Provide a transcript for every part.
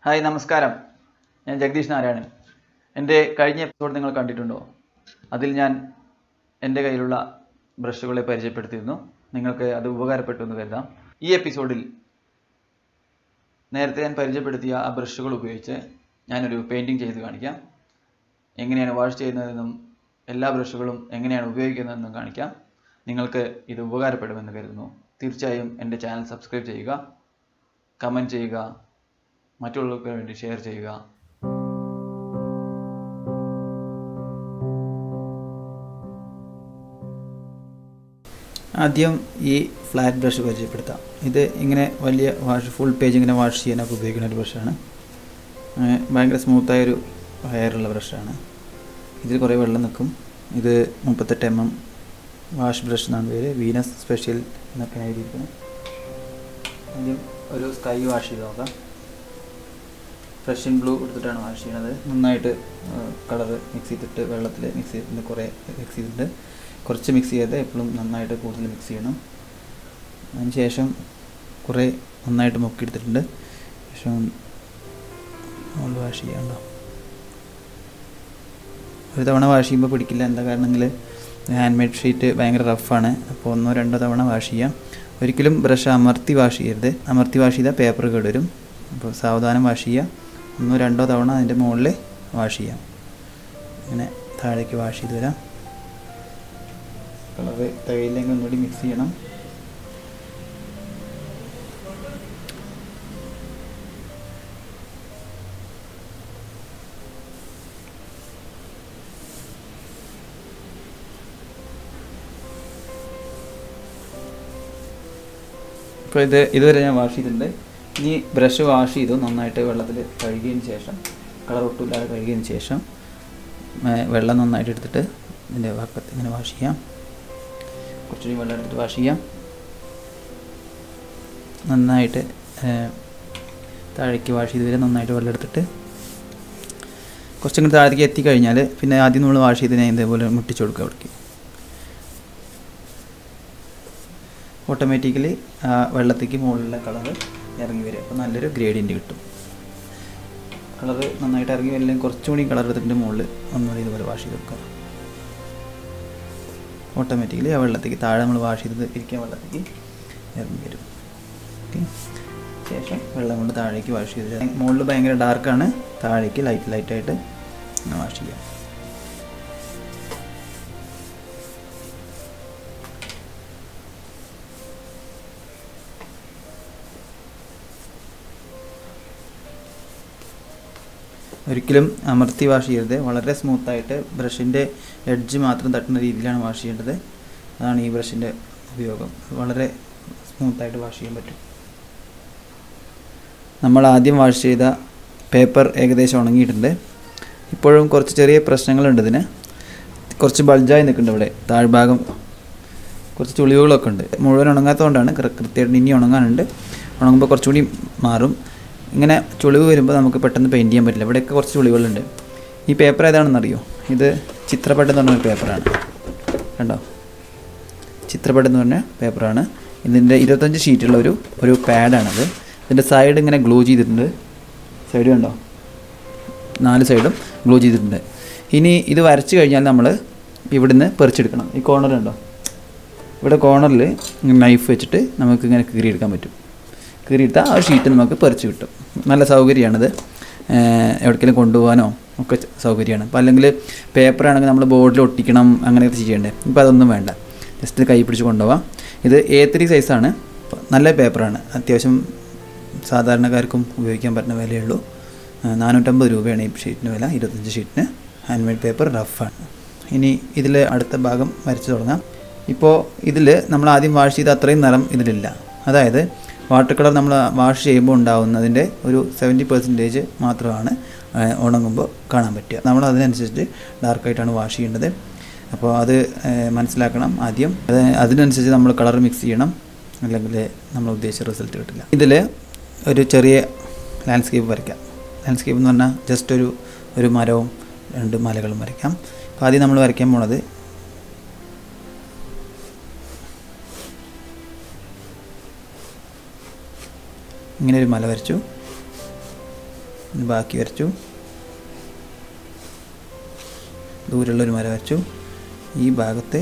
Hi നമസ്കാരം, ഞാൻ ജഗദീഷ് നാരായണൻ. എൻ്റെ കഴിഞ്ഞ എപ്പിസോഡ് നിങ്ങൾ കണ്ടിട്ടുണ്ടോ? അതിൽ ഞാൻ എൻ്റെ കയ്യിലുള്ള ബ്രഷുകളെ പരിചയപ്പെടുത്തിയിരുന്നു. നിങ്ങൾക്ക് അത് ഉപകാരപ്പെട്ടു എന്ന് കരുതാം. ഈ എപ്പിസോഡിൽ നേരത്തെ ഞാൻ പരിചയപ്പെടുത്തിയ ആ ബ്രഷുകൾ ഉപയോഗിച്ച് ഞാനൊരു പെയിൻറ്റിങ് ചെയ്ത് കാണിക്കാം. എങ്ങനെയാണ് വാഷ് ചെയ്യുന്നതെന്നും എല്ലാ ബ്രഷുകളും എങ്ങനെയാണ് ഉപയോഗിക്കുന്നതെന്നും കാണിക്കാം. നിങ്ങൾക്ക് ഇത് ഉപകാരപ്പെടുമെന്ന് കരുതുന്നു. തീർച്ചയായും എൻ്റെ ചാനൽ സബ്സ്ക്രൈബ് ചെയ്യുക, കമൻറ്റ് ചെയ്യുക, മറ്റുള്ളവർക്ക് വേണ്ടി ഷെയർ ചെയ്യുക. ആദ്യം ഈ ഫ്ലാറ്റ് ബ്രഷ് പരിചയപ്പെടുത്താം. ഇത് ഇങ്ങനെ വലിയ ഫുൾ പേജ് ഇങ്ങനെ വാഷ് ചെയ്യാനൊക്കെ ഉപയോഗിക്കുന്ന ഒരു ബ്രഷാണ്. ഭയങ്കര സ്മൂത്തായൊരു ഹെയറുള്ള ബ്രഷാണ്. ഇതിൽ കുറേ വെള്ളം നിൽക്കും. ഇത് 38 mm വാഷ് ബ്രഷ് എന്നാണ് പേര്. വീനസ് സ്പെഷ്യൽ എന്നൊക്കെ എഴുതിയിരിക്കുന്നത്. ആദ്യം ഒരു സ്കൈ വാഷ് ചെയ്ത് നോക്കാം. ഫ്രഷ് ബ്ലൂ എടുത്തിട്ടാണ് വാഷ് ചെയ്യണത്. നന്നായിട്ട് കളർ മിക്സ് ചെയ്തിട്ട് വെള്ളത്തിൽ മിക്സ് ചെയ്തിട്ട് കുറേ മിക്സ് ചെയ്തിട്ട് കുറച്ച് മിക്സ് ചെയ്ത് എപ്പോഴും നന്നായിട്ട് കൂടുതൽ മിക്സ് ചെയ്യണം. അതിന് ശേഷം കുറേ നന്നായിട്ട് മുക്കിയെടുത്തിട്ടുണ്ട്. ശേഷം നമ്മൾ വാഷ് ചെയ്യാനുണ്ടോ. ഒരു തവണ വാഷ് ചെയ്യുമ്പോൾ പിടിക്കില്ല. എന്താ കാരണമെങ്കിൽ ഹാൻഡ് മെയ്ഡ് ഷീറ്റ് ഭയങ്കര റഫാണ്. അപ്പോൾ 1-2 തവണ വാഷ് ചെയ്യാം. ഒരിക്കലും ബ്രഷ് അമർത്തി വാഷ് ചെയ്യരുത്. അമർത്തി വാഷ് ചെയ്താൽ പേപ്പർ കേടുവരും. അപ്പോൾ സാവധാനം വാഷ് ചെയ്യുക. 1-2 തവണ അതിൻ്റെ മുകളിൽ വാഷ് ചെയ്യാം. അങ്ങനെ താഴേക്ക് വാഷ് ചെയ്ത് വരാം. കളറ് തൈയില്ലെങ്കിൽ ഒന്നുകൂടി മിക്സ് ചെയ്യണം. ഇപ്പോൾ ഇതുവരെ ഞാൻ വാഷ് ചെയ്തിട്ടുണ്ട്. ഇനി ബ്രഷ് വാഷ് ചെയ്തു നന്നായിട്ട് വെള്ളത്തിൽ കഴുകിയതിന് ശേഷം, കളർ ഒട്ടുമില്ലാതെ കഴുകിയതിന് ശേഷം വെള്ളം നന്നായിട്ട് എടുത്തിട്ട് ഇതിൻ്റെ ഭാഗത്ത് ഇങ്ങനെ വാഷ് ചെയ്യാം. കുറച്ചുകൂടി വെള്ളം എടുത്തിട്ട് വാഷ് ചെയ്യാം. നന്നായിട്ട് താഴേക്ക് വാഷ് ചെയ്ത് വരെ നന്നായിട്ട് വെള്ളം എടുത്തിട്ട് കുറച്ചും കൂടി താഴേക്ക് എത്തിക്കഴിഞ്ഞാൽ പിന്നെ ആദ്യം നമ്മൾ വാഷ് ചെയ്തതിനെ ഇതേപോലെ മുട്ടിച്ച് കൊടുക്കുക. അവിടേക്ക് ഓട്ടോമാറ്റിക്കലി വെള്ളത്തേക്ക് മുകളിലുള്ള കളറ് ഇറങ്ങി വരും. അപ്പോൾ നല്ലൊരു ഗ്രേഡിയൻറ്റ് കിട്ടും. കളറ് നന്നായിട്ട് ഇറങ്ങി വരില്ലെങ്കിൽ കുറച്ചുകൂടി കളർ എടുത്തിട്ട് മുകളിൽ ഒന്നുകൂടി ഇതുപോലെ വാഷ് ചെയ്ത് കൊടുക്കുക. ഓട്ടോമാറ്റിക്കലി ആ വെള്ളത്തേക്ക് താഴെ നമ്മൾ വാഷ് ചെയ്തത് ഇരിക്കാൻ വെള്ളത്തേക്ക് ഇറങ്ങി വരും. ഓക്കെ, ശേഷം വെള്ളം കൊണ്ട് താഴേക്ക് വാഷ് ചെയ്ത് മുകളിൽ ഭയങ്കര ഡാർക്കാണ്, താഴേക്ക് ലൈറ്റായിട്ട് വാഷ് ചെയ്യാം. ഒരിക്കലും അമർത്തി വാഷ് ചെയ്യരുത്. വളരെ സ്മൂത്തായിട്ട് ബ്രഷിൻ്റെ എഡ്ജ് മാത്രം തട്ടുന്ന രീതിയിലാണ് വാഷ് ചെയ്യേണ്ടത്. അതാണ് ഈ ബ്രഷിൻ്റെ ഉപയോഗം. വളരെ സ്മൂത്തായിട്ട് വാഷ് ചെയ്യാൻ പറ്റും. നമ്മൾ ആദ്യം വാഷ് ചെയ്ത പേപ്പർ ഏകദേശം ഉണങ്ങിയിട്ടുണ്ട്. ഇപ്പോഴും കുറച്ച് ചെറിയ പ്രശ്നങ്ങളുണ്ട്. ഇതിന് കുറച്ച് ബൾജായി നിൽക്കുന്നുണ്ട്. ഇവിടെ താഴ്ഭാഗം കുറച്ച് ചുളിവുകളൊക്കെ ഉണ്ട്. മുഴുവൻ ഉണങ്ങാത്തതുകൊണ്ടാണ്. കൃത്യമായിട്ട് ഇനി ഉണങ്ങാനുണ്ട്. ഉണങ്ങുമ്പോൾ കുറച്ചുകൂടി മാറും. ഇങ്ങനെ ചുളിവ് വരുമ്പോൾ നമുക്ക് പെട്ടെന്ന് പെയിൻറ്റ് ചെയ്യാൻ പറ്റില്ല. ഇവിടെയൊക്കെ കുറച്ച് ചുളിവുകളുണ്ട്. ഈ പേപ്പർ ഏതാണെന്നറിയോ? ഇത് ചിത്രപ്പട്ട് എന്ന് പറഞ്ഞ പേപ്പറാണ്. കണ്ടോ, ചിത്രപ്പട്ട് എന്ന് പറഞ്ഞ പേപ്പറാണ്. ഇതിൻ്റെ 25 ഷീറ്റുള്ള ഒരു പാഡാണത്. ഇതിൻ്റെ സൈഡ് ഇങ്ങനെ ഗ്ലൂ ചെയ്തിട്ടുണ്ട്. സൈഡ് കണ്ടോ, 4 സൈഡും ഗ്ലൂ ചെയ്തിട്ടുണ്ട്. ഇനി ഇത് വരച്ച് കഴിഞ്ഞാൽ നമ്മൾ ഇവിടുന്ന് പറിച്ചെടുക്കണം. ഈ കോർണർ കണ്ടോ, ഇവിടെ കോർണറിൽ നൈഫ് വെച്ചിട്ട് നമുക്ക് ഇങ്ങനെ കീറിയെടുക്കാൻ പറ്റും. കീറിയെടുത്താൽ ആ ഷീറ്റ് നമുക്ക് പറിച്ച് കിട്ടും. നല്ല സൗകര്യമാണിത്. എവിടേക്കെങ്കിലും കൊണ്ടുപോകാനോ ഒക്കെ സൗകര്യമാണ്. അപ്പോൾ അല്ലെങ്കിൽ പേപ്പറാണെങ്കിൽ നമ്മൾ ബോർഡിൽ ഒട്ടിക്കണം, അങ്ങനെയൊക്കെ ചെയ്യേണ്ടത്. ഇപ്പോൾ അതൊന്നും വേണ്ട. ജസ്റ്റ് കൈ പിടിച്ച് കൊണ്ടുപോകാം. ഇത് A3 സൈസാണ്. നല്ല പേപ്പറാണ്. അത്യാവശ്യം സാധാരണക്കാർക്കും ഉപയോഗിക്കാൻ പറ്റുന്ന വിലയുള്ളൂ. 450 രൂപയാണ് ഈ ഷീറ്റിന് വില. 25 ഷീറ്റിന്. ഹാൻഡ് മെയ്ഡ് പേപ്പർ റഫാണ്. ഇനി ഇതിൽ അടുത്ത ഭാഗം വരച്ച് തുടങ്ങാം. ഇപ്പോൾ ഇതിൽ നമ്മൾ ആദ്യം വാഷ് ചെയ്ത അത്രയും നിറം ഇതിലില്ല. അതായത് വാട്ടർ കളർ നമ്മൾ വാഷ് ചെയ്യുമ്പോൾ ഉണ്ടാകുന്നതിൻ്റെ ഒരു 70% മാത്രമാണ് ഉണങ്ങുമ്പോൾ കാണാൻ പറ്റുക. നമ്മൾ അതിനനുസരിച്ച് ഡാർക്കായിട്ടാണ് വാഷ് ചെയ്യേണ്ടത്. അപ്പോൾ അത് മനസ്സിലാക്കണം ആദ്യം. അതിനനുസരിച്ച് നമ്മൾ കളർ മിക്സ് ചെയ്യണം, അല്ലെങ്കിൽ നമ്മൾ ഉദ്ദേശിച്ച റിസൾട്ട് കിട്ടില്ല. ഇതിൽ ഒരു ചെറിയ ലാൻഡ്സ്കേപ്പ് വരയ്ക്കാം. ലാൻഡ്സ്കേപ്പ് എന്ന് പറഞ്ഞാൽ ജസ്റ്റ് ഒരു മരവും 2 മലകളും വരയ്ക്കാം. അപ്പോൾ ആദ്യം നമ്മൾ വരയ്ക്കാൻ പോണത് ഇങ്ങനെ ഒരു മല വരച്ചു. ബാക്കി വരച്ചു. ദൂരെയുള്ളൊരു മരം വരച്ചു. ഈ ഭാഗത്ത്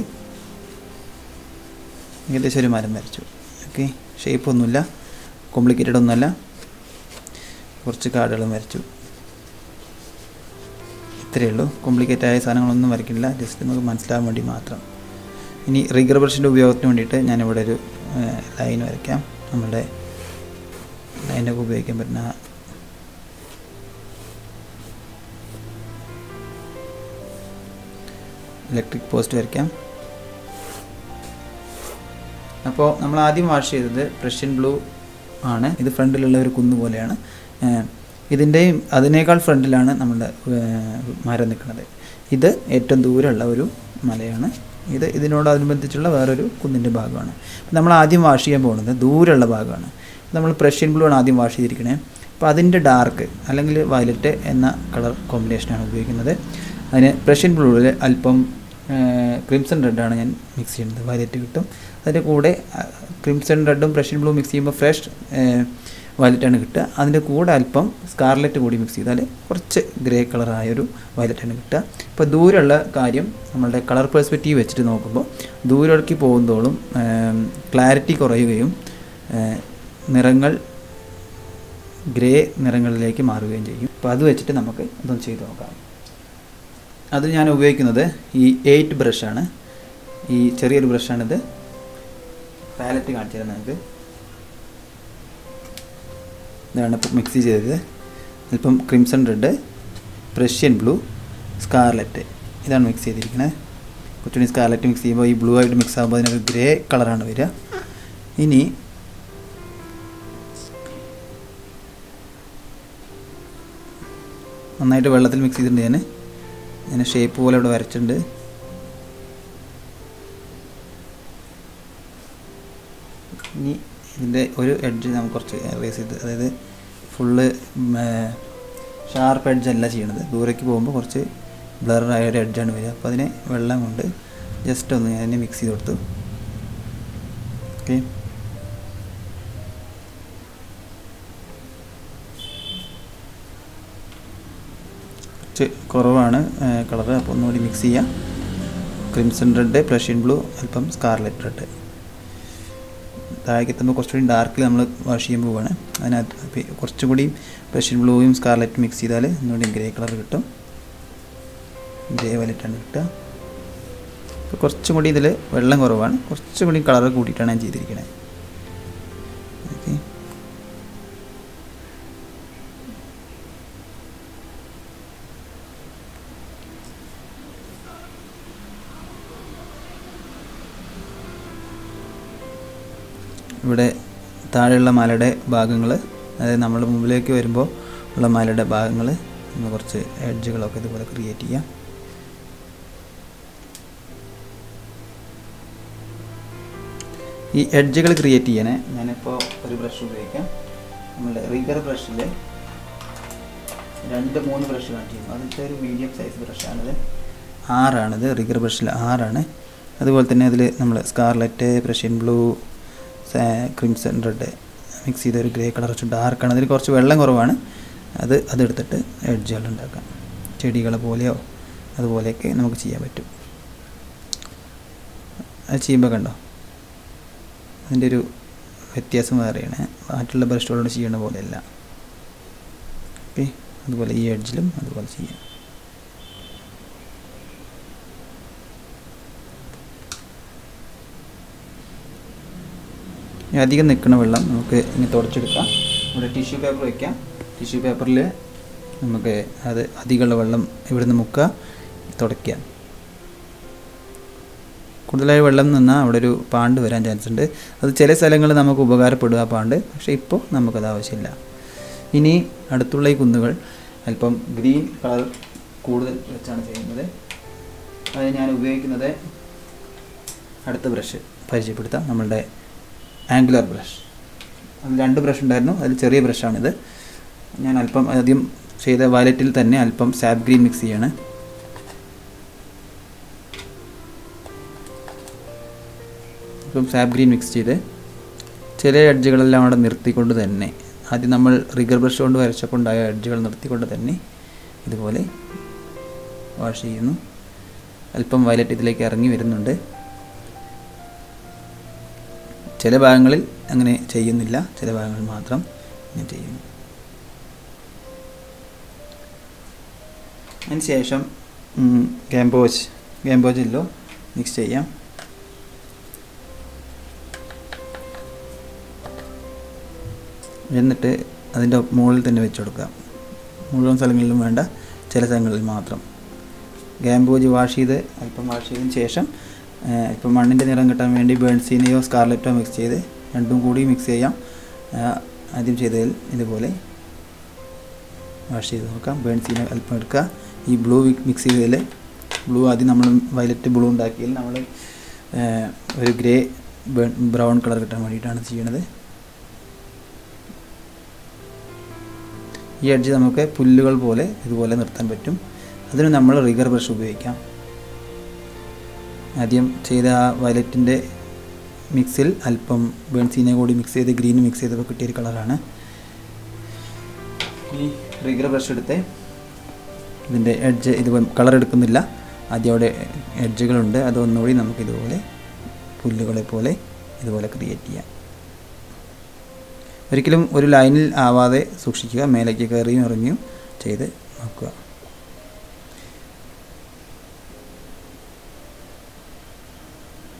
ഏകദേശം ഒരു മരം വരച്ചു. ഓക്കെ, ഷേപ്പൊന്നുമില്ല, കോംപ്ലിക്കേറ്റഡ് ഒന്നുമല്ല. കുറച്ച് കാർഡുകളും വരച്ചു. ഇത്രയേ ഉള്ളൂ. കോംപ്ലിക്കേറ്റഡ് ആയ സാധനങ്ങളൊന്നും വരയ്ക്കില്ല, ജസ്റ്റ് നമുക്ക് മനസ്സിലാകാൻ വേണ്ടി മാത്രം. ഇനി റിഗർ ബ്രഷിൻ്റെ ഉപയോഗത്തിന് വേണ്ടിയിട്ട് ഞാനിവിടെ ഒരു ലൈൻ വരയ്ക്കാം. നമ്മുടെ ലൈനൊക്കെ ഉപയോഗിക്കാൻ പറ്റുന്ന ഇലക്ട്രിക് പോസ്റ്റ് വരയ്ക്കാം. അപ്പോൾ നമ്മൾ ആദ്യം വാഷ് ചെയ്തത് പ്രഷ്യൻ ബ്ലൂ ആണ്. ഇത് ഫ്രണ്ടിലുള്ള ഒരു കുന്ന് പോലെയാണ്. ഇതിൻ്റെയും അതിനേക്കാൾ ഫ്രണ്ടിലാണ് നമ്മുടെ മരം നിൽക്കുന്നത്. ഇത് ഏറ്റവും ദൂരമുള്ള ഒരു മലയാണ്. ഇത് ഇതിനോടനുബന്ധിച്ചുള്ള വേറൊരു കുന്നിൻ്റെ ഭാഗമാണ്. നമ്മൾ ആദ്യം വാഷ് ചെയ്യാൻ പോകുന്നത് ദൂരമുള്ള ഭാഗമാണ്. നമ്മൾ പ്രഷ്യൻ ബ്ലൂ ആണ് ആദ്യം വാഷ് ചെയ്തിരിക്കണേ. അപ്പോൾ അതിൻ്റെ ഡാർക്ക് അല്ലെങ്കിൽ വയലറ്റ് എന്ന കളർ കോമ്പിനേഷനാണ് ഉപയോഗിക്കുന്നത്. അതിന് പ്രഷ്യൻ ബ്ലൂവിൽ അല്പം ക്രിംസൺ റെഡാണ് ഞാൻ മിക്സ് ചെയ്യുന്നത്. വയലറ്റ് കിട്ടും. അതിൻ്റെ കൂടെ ക്രിംസൺ റെഡും പ്രഷ്യൻ ബ്ലൂ മിക്സ് ചെയ്യുമ്പോൾ ഫ്രഷ് വയലറ്റാണ് കിട്ടുക. അതിൻ്റെ കൂടെ അല്പം സ്കാർലറ്റ് കൂടി മിക്സ് ചെയ്താൽ കുറച്ച് ഗ്രേ കളറായൊരു വയലറ്റാണ് കിട്ടുക. ഇപ്പോൾ ദൂരമുള്ള കാര്യം നമ്മളുടെ കളർ പെർസ്പെക്റ്റീവ് വെച്ചിട്ട് നോക്കുമ്പോൾ ദൂരേക്ക് പോകുന്നതോളം ക്ലാരിറ്റി കുറയുകയും നിറങ്ങൾ ഗ്രേ നിറങ്ങളിലേക്ക് മാറുകയും ചെയ്യും. അപ്പോൾ അത് വെച്ചിട്ട് നമുക്ക് ഇതൊന്ന് ചെയ്ത് നോക്കാം. അത് ഞാൻ ഉപയോഗിക്കുന്നത് ഈ 8 ബ്രഷാണ്. ഈ ചെറിയൊരു ബ്രഷാണിത്. പാലറ്റ് കാണിച്ചു തരാം നിങ്ങൾക്ക്. ഇതാണ് ഇപ്പോൾ മിക്സ് ചെയ്തത്. അല്പം crimson red, Prussian blue, scarlet, ഇതാണ് മിക്സ് ചെയ്തിരിക്കുന്നത്. കുറച്ചുകൂടി സ്കാർലറ്റ് മിക്സ് ചെയ്യുമ്പോൾ ഈ ബ്ലൂ ആയിട്ട് മിക്സ് ആകുമ്പോൾ അതിനൊരു ഗ്രേ കളറാണ് വരിക. ഇനി നന്നായിട്ട് വെള്ളത്തിൽ മിക്സ് ചെയ്തിട്ടുണ്ട്. ഞാൻ ഷേപ്പ് പോലെ ഇവിടെ വരച്ചിട്ടുണ്ട്. ഇനി ഇതിൻ്റെ ഒരു എഡ്ജ് നമുക്ക് കുറച്ച് എറേസ് ചെയ്ത്, അതായത് ഫുള്ള് ഷാർപ്പ് എഡ്ജ് അല്ല ചെയ്യണത്. ദൂരേക്ക് പോകുമ്പോൾ കുറച്ച് ബ്ലറായ ഒരു എഡ്ജാണ് വരിക. അപ്പോൾ അതിനെ വെള്ളം കൊണ്ട് ജസ്റ്റ് ഒന്ന് ഞാൻ അതിനെ മിക്സ് ചെയ്ത് കൊടുത്തു. ഓക്കെ, കുറച്ച് കുറവാണ് കളറ്. അപ്പോൾ ഒന്നുകൂടി മിക്സ് ചെയ്യാം. ക്രിംസൺ റെഡ്, പ്രഷ്യൻ ബ്ലൂ, അല്പം സ്കാർലറ്റ് റെഡ്. താഴേക്ക് എത്തുമ്പോൾ കുറച്ചുകൂടി ഡാർക്കിൽ നമ്മൾ വാഷ് ചെയ്യുമ്പോൾ പോവാണ്. അതിനകത്ത് കുറച്ചുകൂടി പ്രഷ്യൻ ബ്ലൂയും സ്കാർലറ്റും മിക്സ് ചെയ്താൽ ഒന്നുകൂടി ഗ്രേ കളർ കിട്ടും. ഗ്രേ വയലറ്റാണ് കിട്ടുക. അപ്പോൾ കുറച്ചും കൂടി ഇതിൽ വെള്ളം കുറവാണ്. കുറച്ചും കൂടി കളർ കൂട്ടിയിട്ടാണ് ഞാൻ ചെയ്തിരിക്കുന്നത്. ഓക്കെ, ഇവിടെ താഴെയുള്ള മലയുടെ ഭാഗങ്ങൾ, അതായത് നമ്മൾ മുമ്പിലേക്ക് വരുമ്പോൾ ഉള്ള മലയുടെ ഭാഗങ്ങൾ നമ്മൾ കുറച്ച് എഡ്ജുകളൊക്കെ ഇതുപോലെ ക്രിയേറ്റ് ചെയ്യാം. ഈ എഡ്ജുകൾ ക്രിയേറ്റ് ചെയ്യാൻ ഞാനിപ്പോൾ ഒരു ബ്രഷ് ഉപയോഗിക്കാം. നമ്മളുടെ റിഗർ ബ്രഷിൽ 2-3 ബ്രഷ് കാണിച്ചു. അതിൻ്റെ ഒരു മീഡിയം സൈസ് ബ്രഷാണിത്. 6ആണിത്. റിഗർ ബ്രഷിൽ 6ആണ്. അതുപോലെ തന്നെ അതിൽ നമ്മൾ scarlet, Prussian blue, crimson red mix ചെയ്ത ഒരു ഗ്രേ കളർ കുറച്ച് ഡാർക്കാണ്. അതിൽ കുറച്ച് വെള്ളം കുറവാണ്. അതെടുത്തിട്ട് എഡ്ജുകൾ ഉണ്ടാക്കാം. ചെടികളെ പോലെയോ അതുപോലെയൊക്കെ നമുക്ക് ചെയ്യാൻ പറ്റും. അത് ചെയ്യുമ്പോൾ കണ്ടോ അതിൻ്റെ ഒരു വ്യത്യാസം വേറെയാണ്. മറ്റുള്ള ബ്രഷുകളോട് ചെയ്യണ പോലെയല്ല. ഓക്കെ, അതുപോലെ ഈ എഡ്ജിലും അതുപോലെ ചെയ്യാം. അധികം നിൽക്കുന്ന വെള്ളം നമുക്ക് ഇങ്ങനെ തുടച്ചെടുക്കാം. ഇവിടെ ടിഷ്യൂ പേപ്പർ വയ്ക്കാം. ടിഷ്യൂ പേപ്പറിൽ നമുക്ക് അത് അധികമുള്ള വെള്ളം ഇവിടുന്ന് മുക്കുക, തുടയ്ക്കാം. കൂടുതലായി വെള്ളം നിന്നാൽ അവിടെ ഒരു പാണ്ട് വരാൻ ചാൻസ് ഉണ്ട്. അത് ചില സ്ഥലങ്ങളിൽ നമുക്ക് ഉപകാരപ്പെടുക ആ പാണ്ട്, പക്ഷേ ഇപ്പോൾ നമുക്കത് ആവശ്യമില്ല. ഇനി അടുത്തുള്ള ഈ കുന്നുകൾ അല്പം ഗ്രീൻ കളർ കൂടുതൽ വെച്ചാണ് ചെയ്യുന്നത്. അത് ഞാൻ ഉപയോഗിക്കുന്നത് അടുത്ത ബ്രഷ് പരിചയപ്പെടുത്താം. നമ്മളുടെ ആംഗുലർ ബ്രഷ്. അതിൽ 2 ബ്രഷ് ഉണ്ടായിരുന്നു. അതിൽ ചെറിയ ബ്രഷാണിത്. ഞാൻ അല്പം ആദ്യം ചെയ്ത വയലറ്റിൽ തന്നെ അല്പം സാപ്പ് ഗ്രീൻ മിക്സ് ചെയ്യാണ്. അല്പം സാപ്പ് ഗ്രീൻ മിക്സ് ചെയ്ത് ചില എഡ്ജുകളെല്ലാം അവിടെ നിർത്തിക്കൊണ്ട് തന്നെ ആദ്യം നമ്മൾ റിഗർ ബ്രഷ് കൊണ്ട് വരച്ചപ്പോൾ ഉണ്ടായ എഡ്ജുകൾ നിർത്തിക്കൊണ്ട് തന്നെ ഇതുപോലെ വാഷ് ചെയ്യുന്നു. അല്പം വയലറ്റ് ഇതിലേക്ക് ഇറങ്ങി വരുന്നുണ്ട്. ചില ഭാഗങ്ങളിൽ അങ്ങനെ ചെയ്യുന്നില്ല, ചില ഭാഗങ്ങളിൽ മാത്രം ഇങ്ങനെ ചെയ്യുന്നു. അതിന് ശേഷം ഗാംബോജെല്ലോ മിക്സ് ചെയ്യാം. എന്നിട്ട് അതിൻ്റെ മുകളിൽ തന്നെ വെച്ച് കൊടുക്കാം. മുഴുവൻ സ്ഥലങ്ങളിലും വേണ്ട, ചില സ്ഥലങ്ങളിൽ മാത്രം. ഗാംബോജ് വാഷ് ചെയ്തതിന് ശേഷം ഇപ്പം മണ്ണിൻ്റെ നിറം കിട്ടാൻ വേണ്ടി ബേൺസീനയോ സ്കാർലറ്റോ മിക്സ് ചെയ്ത് രണ്ടും കൂടി മിക്സ് ചെയ്യാം. ആദ്യം ചെയ്തതിൽ ഇതുപോലെ വാഷ് ചെയ്ത് നോക്കാം. ബേൺസീന അല്പം എടുക്കുക. ഈ ബ്ലൂ മിക്സ് ചെയ്തതിൽ ബ്ലൂ ആദ്യം നമ്മൾ വയലറ്റ് ബ്ലൂ ഉണ്ടാക്കിയതിൽ നമ്മൾ ഒരു ഗ്രേ ബ്രൗൺ കളർ കിട്ടാൻ വേണ്ടിയിട്ടാണ് ചെയ്യണത്. ഈ എഡ്ജ് നമുക്ക് പുല്ലുകൾ പോലെ ഇതുപോലെ നിർത്താൻ പറ്റും. അതിന് നമ്മൾ റിഗർ ബ്രഷ് ഉപയോഗിക്കാം. ആദ്യം ചെയ്ത ആ വയലറ്റിൻ്റെ മിക്സിൽ അല്പം ബേൺസീനെ കൂടി മിക്സ് ചെയ്ത് ഗ്രീൻ മിക്സ് ചെയ്തപ്പോൾ കിട്ടിയൊരു കളറാണ്. ഈ റിഗർ ബ്രഷ് എടുത്ത് ഇതിൻ്റെ എഡ്ജ് ഇതുപോലെ കളർ എടുക്കുന്നില്ല, ആദ്യം അവിടെ എഡ്ജുകളുണ്ട്, അതൊന്നുകൂടി നമുക്കിതുപോലെ പുല്ലുകളെ പോലെ ഇതുപോലെ ക്രിയേറ്റ് ചെയ്യാം. ഒരിക്കലും ഒരു ലൈനിൽ ആവാതെ സൂക്ഷിക്കുക. മേലേക്ക് കയറിയും ഇറങ്ങിയും ചെയ്ത് നോക്കുക.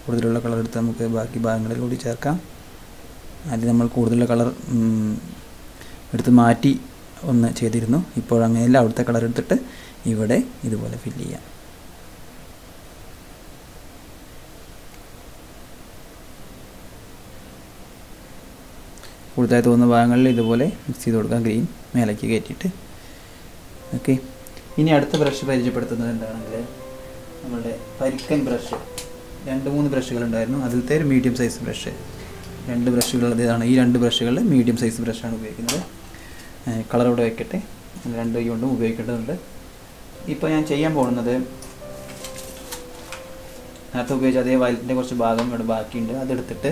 കൂടുതലുള്ള കളർ എടുത്ത് നമുക്ക് ബാക്കി ഭാഗങ്ങളിൽ കൂടി ചേർക്കാം. ആദ്യം നമ്മൾ കൂടുതലുള്ള കളർ എടുത്ത് മാറ്റി ഒന്ന് ചെയ്തിരുന്നു. ഇപ്പോൾ അങ്ങനെയല്ല, അവിടുത്തെ കളർ എടുത്തിട്ട് ഇവിടെ ഇതുപോലെ ഫില്ല് ചെയ്യാം. കൂടുതലായി തോന്നുന്ന ഭാഗങ്ങളിൽ ഇതുപോലെ മിക്സ് ചെയ്ത് കൊടുക്കാം, ഗ്രീൻ മേലേക്ക് കയറ്റിയിട്ട്. ഓക്കെ, ഇനി അടുത്ത ബ്രഷ് പരിചയപ്പെടുത്തുന്നത് എന്താണെങ്കിൽ നമ്മളുടെ പരിക്കൻ ബ്രഷ്. 2-3 ബ്രഷുകളുണ്ടായിരുന്നു, അതിലത്തെ ഒരു മീഡിയം സൈസ് ബ്രഷ്. 2 ബ്രഷുകളുള്ളതാണ്. ഈ 2 ബ്രഷുകളിൽ മീഡിയം സൈസ് ബ്രഷാണ് ഉപയോഗിക്കുന്നത്. കളർ ഇവിടെ വയ്ക്കട്ടെ, 2 കൈ കൊണ്ടും ഉപയോഗിക്കേണ്ടതുണ്ട്. ഇപ്പോൾ ഞാൻ ചെയ്യാൻ പോകുന്നത് നേരത്തെ ഉപയോഗിച്ച അതേ വയലറ്റിൻ്റെ കുറച്ച് ഭാഗം ഇവിടെ ബാക്കിയുണ്ട്, അതെടുത്തിട്ട്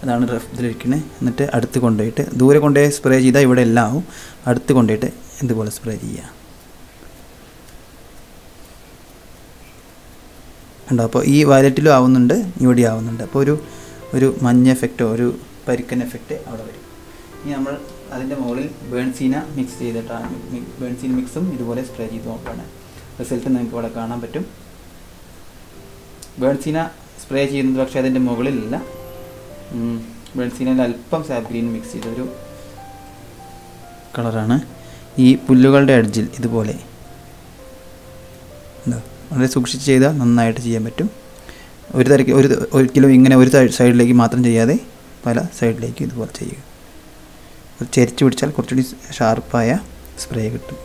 അതാണ് ഇതിലിരിക്കുന്നത്. എന്നിട്ട് അടുത്ത് കൊണ്ടുപോയിട്ട് ദൂരെ കൊണ്ടുപോയി സ്പ്രേ ചെയ്താൽ ഇവിടെ എല്ലാം ആവും. അടുത്ത് കൊണ്ടുപോയിട്ട് ഇതുപോലെ സ്പ്രേ ചെയ്യുക. ഉണ്ടോ? അപ്പോൾ ഈ വയലറ്റിലും ആവുന്നുണ്ട്, ഇവിടെ ആവുന്നുണ്ട്. അപ്പോൾ ഒരു മഞ്ഞ എഫക്റ്റോ ഒരു പരിക്കൻ എഫക്റ്റ് അവിടെ വരും. ഇനി നമ്മൾ അതിൻ്റെ മുകളിൽ ബേൺസീന മിക്സ് ചെയ്തിട്ടാണ്, ബേൺസീന മിക്സും ഇതുപോലെ സ്പ്രേ ചെയ്ത് നോക്കുകയാണ്. റിസൾട്ട് നിങ്ങൾക്ക് ഇവിടെ കാണാൻ പറ്റും. ബേൺസീന സ്പ്രേ ചെയ്യുന്നത് പക്ഷേ അതിൻ്റെ മുകളിലല്ല, ബേൺസീനയിൽ അല്പം സാപ്പ് ഗ്രീൻ മിക്സ് ചെയ്തൊരു കളറാണ്. ഈ പുല്ലുകളുടെ എഡ്ജിൽ ഇതുപോലെ എന്താ വളരെ സൂക്ഷിച്ച് ചെയ്താൽ നന്നായിട്ട് ചെയ്യാൻ പറ്റും. ഒരിക്കലും ഇങ്ങനെ ഒരു സൈഡിലേക്ക് മാത്രം ചെയ്യാതെ പല സൈഡിലേക്ക് ഇതുപോലെ ചെയ്യുക. ചെരിച്ച് പിടിച്ചാൽ കുറച്ചുകൂടി ഷാർപ്പായ സ്പ്രേ കിട്ടും.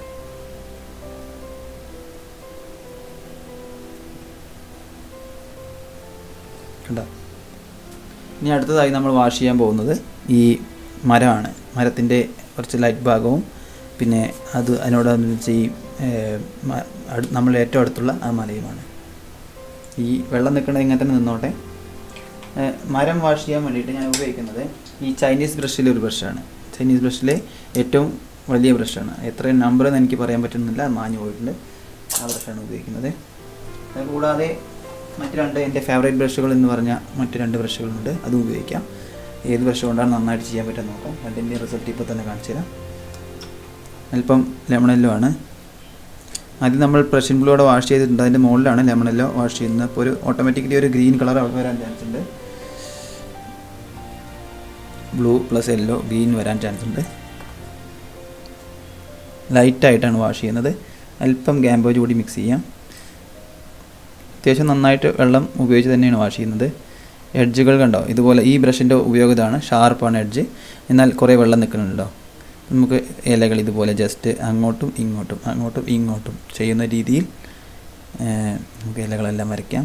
കണ്ടോ? ഇനി അടുത്തതായി നമ്മൾ വാഷ് ചെയ്യാൻ പോകുന്നത് ഈ മരമാണ്. മരത്തിൻ്റെ കുറച്ച് ലൈറ്റ് ഭാഗവും പിന്നെ അതിനോടനുബന്ധിച്ച് ഈ നമ്മൾ ഏറ്റവും അടുത്തുള്ള ആ മലയുമാണ്. ഈ വെള്ളം നിൽക്കുന്നത് ഇങ്ങനെ തന്നെ നിന്നോട്ടെ. മരം വാഷ് ചെയ്യാൻ വേണ്ടിയിട്ട് ഞാൻ ഉപയോഗിക്കുന്നത് ഈ ചൈനീസ് ബ്രഷിലെ ഒരു ബ്രഷാണ്. ചൈനീസ് ബ്രഷിലെ ഏറ്റവും വലിയ ബ്രഷാണ്. എത്ര നമ്പറെന്ന് എനിക്ക് പറയാൻ പറ്റുന്നില്ല, മാഞ്ഞു പോയിട്ടുണ്ട്. ആ ബ്രഷാണ് ഉപയോഗിക്കുന്നത്. അതുകൂടാതെ മറ്റ് 2 എൻ്റെ ഫേവറേറ്റ് ബ്രഷുകൾ എന്ന് പറഞ്ഞാൽ മറ്റ് 2 ബ്രഷുകളുണ്ട്, അതും ഉപയോഗിക്കാം. ഏത് ബ്രഷ് കൊണ്ടാണ് നന്നായിട്ട് ചെയ്യാൻ പറ്റുമെന്ന് നോക്കാം. 2ൻ്റെ റിസൾട്ട് ഇപ്പോൾ തന്നെ കാണിച്ചു തരാം. അല്പം ലെമണെല്ലോ ആണ്. ആദ്യം നമ്മൾ പ്രഷ്യൻ ബ്ലൂടെ വാഷ് ചെയ്തിട്ടുണ്ട്, അതിൻ്റെ മുകളിലാണ് ലെമണെല്ലോ വാഷ് ചെയ്യുന്നത്. അപ്പോൾ ഓട്ടോമാറ്റിക്കലി ഒരു ഗ്രീൻ കളർ അവിടെ വരാൻ ചാൻസ് ഉണ്ട്. ബ്ലൂ പ്ലസ് യെല്ലോ ഗ്രീൻ വരാൻ ചാൻസ് ഉണ്ട്. ലൈറ്റായിട്ടാണ് വാഷ് ചെയ്യുന്നത്. അല്പം ഗാംബോജ് കൂടി മിക്സ് ചെയ്യാം. അത്യാവശ്യം നന്നായിട്ട് വെള്ളം ഉപയോഗിച്ച് തന്നെയാണ് വാഷ് ചെയ്യുന്നത്. എഡ്ജുകൾ കണ്ടോ? ഇതുപോലെ ഈ ബ്രഷിൻ്റെ ഉപയോഗം ഇതാണ്, ഷാർപ്പാണ് എഡ്ജ്, എന്നാൽ കുറേ വെള്ളം നിൽക്കുന്നുണ്ടോ. നമുക്ക് ഇലകൾ ഇതുപോലെ ജസ്റ്റ് അങ്ങോട്ടും ഇങ്ങോട്ടും ചെയ്യുന്ന രീതിയിൽ നമുക്ക് ഇലകളെല്ലാം വരയ്ക്കാം.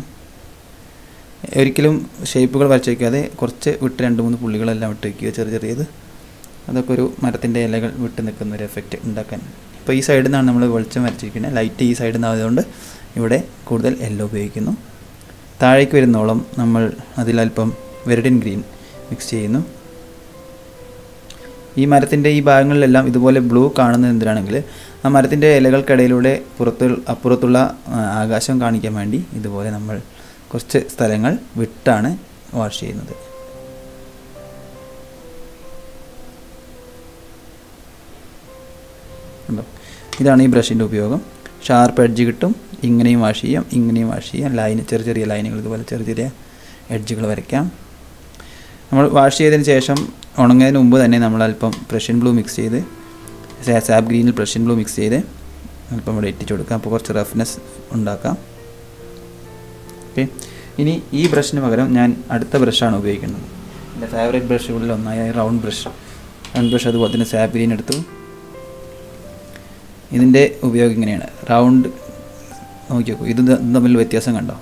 ഒരിക്കലും ഷേപ്പുകൾ വരച്ച് വയ്ക്കാതെ കുറച്ച് വിട്ട് 2-3 പുള്ളികളെല്ലാം വിട്ട് വയ്ക്കുക, ചെറിയത്. അതൊക്കെ ഒരു മരത്തിൻ്റെ ഇലകൾ വിട്ട് നിൽക്കുന്ന ഒരു എഫക്റ്റ് ഉണ്ടാക്കാൻ. ഇപ്പോൾ ഈ സൈഡിൽ നിന്നാണ് നമ്മൾ വെളിച്ചം വരച്ചിരിക്കുന്നത്. ലൈറ്റ് ഈ സൈഡിൽ നിന്നായതുകൊണ്ട് ഇവിടെ കൂടുതൽ യെല്ലോ ഉപയോഗിക്കുന്നു. താഴേക്ക് വരുന്നോളം നമ്മൾ അതിലല്പം വെരഡിൻ ഗ്രീൻ മിക്സ് ചെയ്യുന്നു. ഈ മരത്തിൻ്റെ ഈ ഭാഗങ്ങളിലെല്ലാം ഇതുപോലെ ബ്ലൂ കാണുന്നത് എന്തിനാണെങ്കിൽ ആ മരത്തിൻ്റെ ഇലകൾക്കിടയിലൂടെ അപ്പുറത്തുള്ള ആകാശം കാണിക്കാൻ വേണ്ടി ഇതുപോലെ നമ്മൾ കുറച്ച് സ്ഥലങ്ങൾ വിട്ടാണ് വാഷ് ചെയ്യുന്നത്. ഉണ്ടോ? ഇതാണ് ഈ ബ്രഷിൻ്റെ ഉപയോഗം. ഷാർപ്പ് എഡ്ജ് കിട്ടും. ഇങ്ങനെയും വാഷ് ചെയ്യാം, ഇങ്ങനെയും വാഷ് ചെയ്യാം. ചെറിയ ചെറിയ ലൈനുകൾ ഇതുപോലെ ചെറിയ ചെറിയ എഡ്ജുകൾ വരയ്ക്കാം. നമ്മൾ വാഷ് ചെയ്തതിന് ശേഷം ഉണങ്ങുന്നതിന് മുമ്പ് തന്നെ നമ്മൾ അല്പം പ്രഷ്യൻ ബ്ലൂ മിക്സ് ചെയ്ത് സാപ്പ് ഗ്രീനിൽ പ്രഷ്യൻ ബ്ലൂ മിക്സ് ചെയ്ത് അല്പം ഇവിടെ ഇട്ടിച്ച് കൊടുക്കാം. അപ്പോൾ കുറച്ച് റഫ്നെസ് ഉണ്ടാക്കാം. ഓക്കെ, ഇനി ഈ ബ്രഷിന് പകരം ഞാൻ അടുത്ത ബ്രഷാണ് ഉപയോഗിക്കുന്നത്. എൻ്റെ ഫേവറേറ്റ് ബ്രഷുകളിൽ ഒന്നായ റൗണ്ട് ബ്രഷ് അതുപോലെ തന്നെ സാപ്പ് ഗ്രീൻ എടുത്തു. ഇതിൻ്റെ ഉപയോഗം ഇങ്ങനെയാണ്. റൗണ്ട് നോക്കി നോക്കൂ, ഇത് തമ്മിൽ വ്യത്യാസം കണ്ടോ?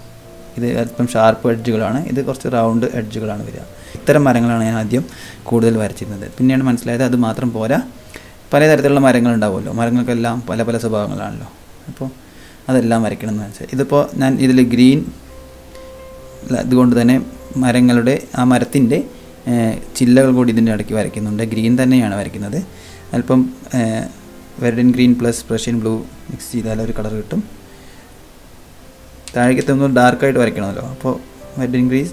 ഇത് അല്പം ഷാർപ്പ് എഡ്ജുകളാണ്, ഇത് കുറച്ച് റൗണ്ട് എഡ്ജുകളാണ് വരിക. ഇത്തരം മരങ്ങളാണ് ഞാൻ ആദ്യം കൂടുതൽ വരച്ചിരുന്നത്. പിന്നെയാണ് മനസ്സിലായത് അത് മാത്രം പോരാ, പലതരത്തിലുള്ള മരങ്ങളുണ്ടാവുമല്ലോ, മരങ്ങൾക്കെല്ലാം പല പല സ്വഭാവങ്ങളാണല്ലോ. അപ്പോൾ അതെല്ലാം വരയ്ക്കണമെന്ന് മനസ്സിലായി. ഇതിപ്പോൾ ഞാൻ ഇതിൽ ഗ്രീൻ ഇതുകൊണ്ട് തന്നെ മരങ്ങളുടെ ആ മരത്തിൻ്റെ ചില്ലകൾ കൂടി ഇതിൻ്റെ ഇടയ്ക്ക് വരയ്ക്കുന്നുണ്ട്. ഗ്രീൻ തന്നെയാണ് വരയ്ക്കുന്നത്. അല്പം viridian green plus Prussian blue mix ചെയ്താൽ ഒരു കളർ കിട്ടും. താഴേക്കെത്തുമ്പോൾ ഡാർക്കായിട്ട് വരയ്ക്കണമല്ലോ. അപ്പോൾ വെർഡിൻ ഗ്രീൻ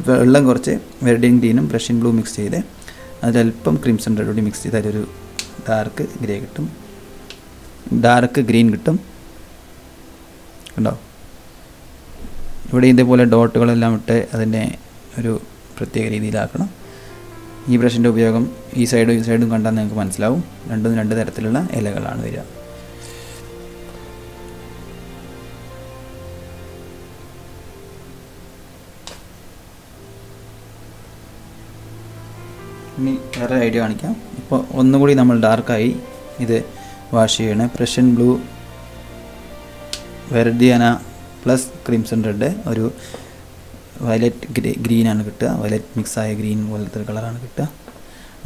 വെള്ളം കുറച്ച് വെർഡിൻ ഗ്രീനും പ്രഷ്യൻ ബ്ലൂ മിക്സ് ചെയ്ത് അതിലല്പം ക്രിംസൺ റെഡ് കൂടി മിക്സ് ചെയ്താൽ ഒരു ഡാർക്ക് ഗ്രേ കിട്ടും, ഡാർക്ക് ഗ്രീൻ കിട്ടും. കണ്ടോ? ഇവിടെ ഇതേപോലെ ഡോട്ടുകളെല്ലാം ഇട്ട് അതിനെ ഒരു പ്രത്യേക രീതിയിലാക്കണം. ഈ ബ്രഷിൻ്റെ ഉപയോഗം ഈ സൈഡും കണ്ടാൽ നിങ്ങൾക്ക് മനസ്സിലാവും. രണ്ടും രണ്ട് തരത്തിലുള്ള ഇലകളാണ് വരിക. ഇനി വേറെ ഐഡിയ കാണിക്കാം. ഇപ്പോൾ ഒന്നുകൂടി നമ്മൾ ഡാർക്കായി ഇത് വാഷ് ചെയ്യണേ. Prussian blue, viridian plus crimson red, ഒരു വയലറ്റ് ഗ്രീനാണ് കിട്ടുക. വയലറ്റ് മിക്സായ ഗ്രീൻ പോലത്തെ കളറാണ് കിട്ടുക.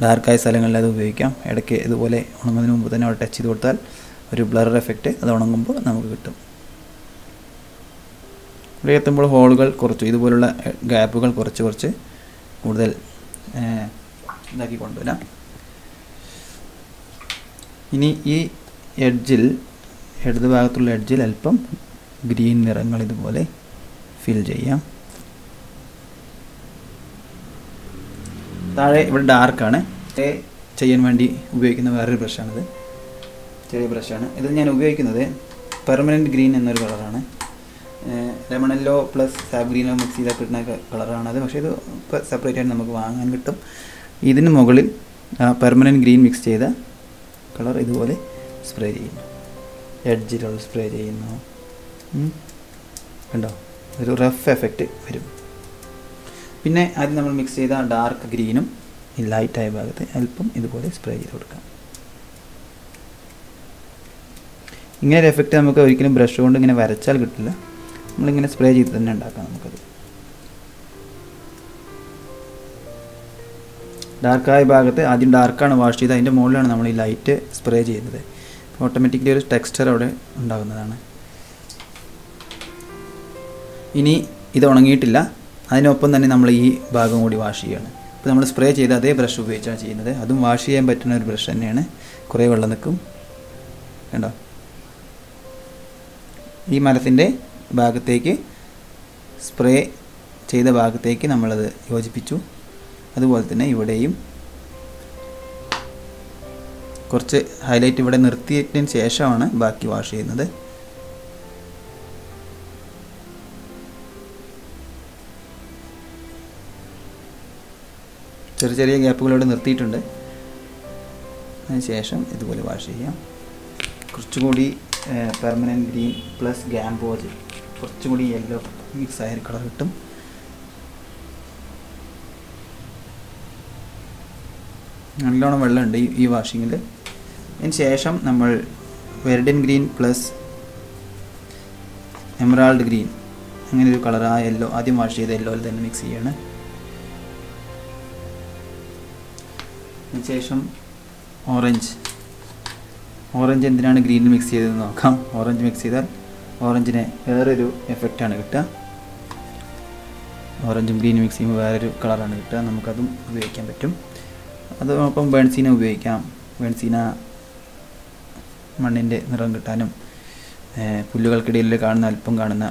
ഡാർക്കായ സ്ഥലങ്ങളിൽ അത് ഉപയോഗിക്കാം. ഇടയ്ക്ക് ഇതുപോലെ ഉണങ്ങുന്നതിന് മുമ്പ് തന്നെ അവിടെ ടച്ച് ചെയ്ത് കൊടുത്താൽ ഒരു ബ്ലർ എഫക്റ്റ് അത് ഉണങ്ങുമ്പോൾ നമുക്ക് കിട്ടും. ഇവിടെ എത്തുമ്പോൾ ഹോളുകൾ കുറച്ച് ഇതുപോലുള്ള ഗ്യാപ്പുകൾ കുറച്ച് കൂടുതൽ ഇതാക്കി കൊണ്ടുവരാം. ഇനി ഈ ഇടത് ഭാഗത്തുള്ള എഡ്ജിൽ അല്പം ഗ്രീൻ നിറങ്ങൾ ഇതുപോലെ ഫിൽ ചെയ്യാം. താഴെ ഇവിടെ ഡാർക്കാണ്. ചെയ്യാൻ വേണ്ടി ഉപയോഗിക്കുന്ന വേറൊരു ബ്രഷാണിത്. ചെറിയ ബ്രഷാണ് ഇത്. ഞാൻ ഉപയോഗിക്കുന്നത് പെർമനൻറ്റ് ഗ്രീൻ എന്നൊരു കളറാണ്. ലെമണല്ലോ പ്ലസ് സാപ്പ് ഗ്രീനോ മിക്സ് ചെയ്താൽ കിട്ടുന്ന കളറാണത്. പക്ഷേ ഇത് സെപ്പറേറ്റ് ആയിട്ട് നമുക്ക് വാങ്ങാൻ കിട്ടും. ഇതിന് മുകളിൽ പെർമനൻറ്റ് ഗ്രീൻ മിക്സ് ചെയ്ത കളർ ഇതുപോലെ സ്പ്രേ ചെയ്യുന്നു. എഡ്ജിലുള്ള സ്പ്രേ ചെയ്യുന്നു. കണ്ടോ? ഒരു റഫ് എഫക്റ്റ് വരും. പിന്നെ ആദ്യം നമ്മൾ മിക്സ് ചെയ്ത ഡാർക്ക് ഗ്രീനും ഈ ലൈറ്റായ ഭാഗത്ത് അല്പം ഇതുപോലെ സ്പ്രേ ചെയ്ത് കൊടുക്കാം. ഇങ്ങനെ ഒരു എഫക്റ്റ് നമുക്ക് ഒരിക്കലും ബ്രഷ് കൊണ്ട് ഇങ്ങനെ വരച്ചാൽ കിട്ടില്ല. നമ്മളിങ്ങനെ സ്പ്രേ ചെയ്ത് തന്നെ ഉണ്ടാക്കാം നമുക്കത്. ഡാർക്കായ ഭാഗത്ത് ആദ്യം ഡാർക്കാണ് വാഷ് ചെയ്ത് അതിൻ്റെ മുകളിലാണ് നമ്മൾ ഈ ലൈറ്റ് സ്പ്രേ ചെയ്യുന്നത്. ഓട്ടോമാറ്റിക്കലി ഒരു ടെക്സ്ചർ അവിടെ ഉണ്ടാകുന്നതാണ്. ഇനി ഇത് ഉണങ്ങിയിട്ടില്ല, അതിനൊപ്പം തന്നെ നമ്മൾ ഈ ഭാഗം കൂടി വാഷ് ചെയ്യുകയാണ്. ഇപ്പോൾ നമ്മൾ സ്പ്രേ ചെയ്ത് അതേ ബ്രഷ് ഉപയോഗിച്ചാണ് ചെയ്യുന്നത്. അതും വാഷ് ചെയ്യാൻ പറ്റുന്ന ഒരു ബ്രഷ് തന്നെയാണ്. കുറേ വെള്ളം നിൽക്കും. കണ്ടോ? ഈ മരത്തിൻ്റെ ഭാഗത്തേക്ക് സ്പ്രേ ചെയ്ത ഭാഗത്തേക്ക് നമ്മളത് യോജിപ്പിച്ചു. അതുപോലെ തന്നെ ഇവിടെയും കുറച്ച് ഹൈലൈറ്റ് ഇവിടെ നിർത്തിയതിന് ശേഷമാണ് ബാക്കി വാഷ് ചെയ്യുന്നത്. ചെറിയ ചെറിയ ഗ്യാപ്പുകൾ ഇവിടെ നിർത്തിയിട്ടുണ്ട്. അതിനുശേഷം ഇതുപോലെ വാഷ് ചെയ്യാം. കുറച്ചുകൂടി പെർമനൻറ്റ് ഗ്രീൻ പ്ലസ് ഗാംബോജ്, കുറച്ചുകൂടി യെല്ലോ മിക്സ് ആയ കളർ കിട്ടും. നല്ലോണം വെള്ളമുണ്ട് ഈ വാഷിങ്ങിൽ. അതിന് ശേഷം നമ്മൾ വെർഡിൻ ഗ്രീൻ പ്ലസ് എമറാൾഡ് ഗ്രീൻ അങ്ങനെ ഒരു കളർ, ആ യെല്ലോ ആദ്യം വാഷ് ചെയ്ത യെല്ലോയിൽ തന്നെ മിക്സ് ചെയ്യാണ്. അതിനുശേഷം ഓറഞ്ച് എന്തിനാണ് ഗ്രീനിൽ മിക്സ് ചെയ്തതെന്ന് നോക്കാം. ഓറഞ്ച് മിക്സ് ചെയ്താൽ ഓറഞ്ചിന് വേറൊരു എഫക്റ്റാണ് കിട്ടുക. ഓറഞ്ചും ഗ്രീനും മിക്സ് ചെയ്യുമ്പോൾ വേറൊരു കളറാണ് കിട്ടുക. നമുക്കതും ഉപയോഗിക്കാൻ പറ്റും. അതോടൊപ്പം ബേൺസീന ഉപയോഗിക്കാം. ബേൺസീന മണ്ണിൻ്റെ നിറം കിട്ടാനും പുല്ലുകൾക്കിടയിൽ അല്പം കാണുന്ന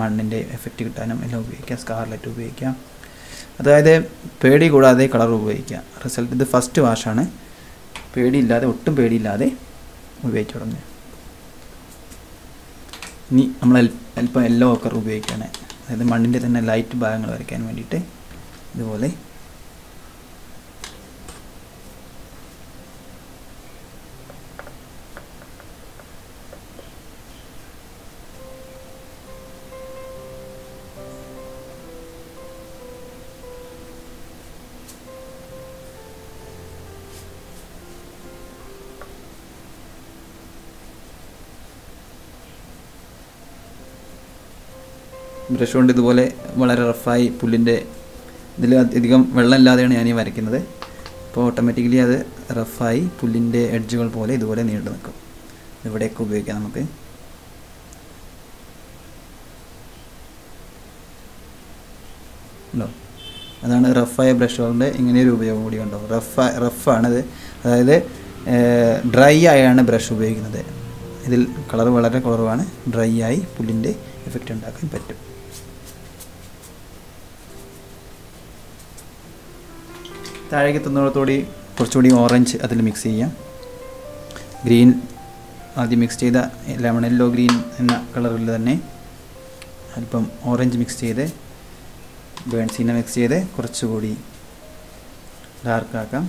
മണ്ണിൻ്റെ എഫക്റ്റ് കിട്ടാനും എല്ലാം ഉപയോഗിക്കാം. സ്കാർലറ്റ് ഉപയോഗിക്കാം. അതായത് പേടി കൂടാതെ കളർ ഉപയോഗിക്കാം. റിസൾട്ട് ഇത് ഫസ്റ്റ് വാഷാണ്. പേടിയില്ലാതെ, ഒട്ടും പേടിയില്ലാതെ ഉപയോഗിച്ച് തുടങ്ങുക. ഇനി നമ്മൾ അല്പം യെല്ലോ ഓക്കർ ഉപയോഗിക്കുകയാണ്. അതായത് മണ്ണിൻ്റെ തന്നെ ലൈറ്റ് ഭാഗങ്ങൾ വരയ്ക്കാൻ വേണ്ടിയിട്ട് ഇതുപോലെ ബ്രഷ് കൊണ്ട് ഇതുപോലെ വളരെ റഫായി പുല്ലിൻ്റെ ഇതിൽ അധികം വെള്ളമില്ലാതെയാണ് ഞാൻ ഈ വരയ്ക്കുന്നത്. അപ്പോൾ ഓട്ടോമാറ്റിക്കലി അത് റഫായി പുല്ലിൻ്റെ എഡ്ജുകൾ പോലെ ഇതുപോലെ നീണ്ടു നിൽക്കും. ഇവിടെയൊക്കെ ഉപയോഗിക്കാം നമുക്ക്. ഉണ്ടോ? അതാണ് റഫായ ബ്രഷുകളുടെ ഇങ്ങനെയൊരു ഉപയോഗം കൂടി ഉണ്ടോ. റഫാണത്. അതായത് ഡ്രൈ ആയാണ് ബ്രഷ് ഉപയോഗിക്കുന്നത്. ഇതിൽ കളർ വളരെ കുറവാണ്. ഡ്രൈ ആയി പുല്ലിൻ്റെ എഫക്റ്റ് ഉണ്ടാക്കാൻ പറ്റും. താഴേക്ക് എത്തുന്നിടത്തോടെ കുറച്ചുകൂടി ഓറഞ്ച് അതിൽ മിക്സ് ചെയ്യാം. ഗ്രീൻ ആദ്യം മിക്സ് ചെയ്ത ലെമൺ യെല്ലോ ഗ്രീൻ എന്ന കളറിൽ തന്നെ അല്പം ഓറഞ്ച് മിക്സ് ചെയ്ത് ബേൺസീന മിക്സ് ചെയ്ത് കുറച്ചുകൂടി ഡാർക്കാക്കാം.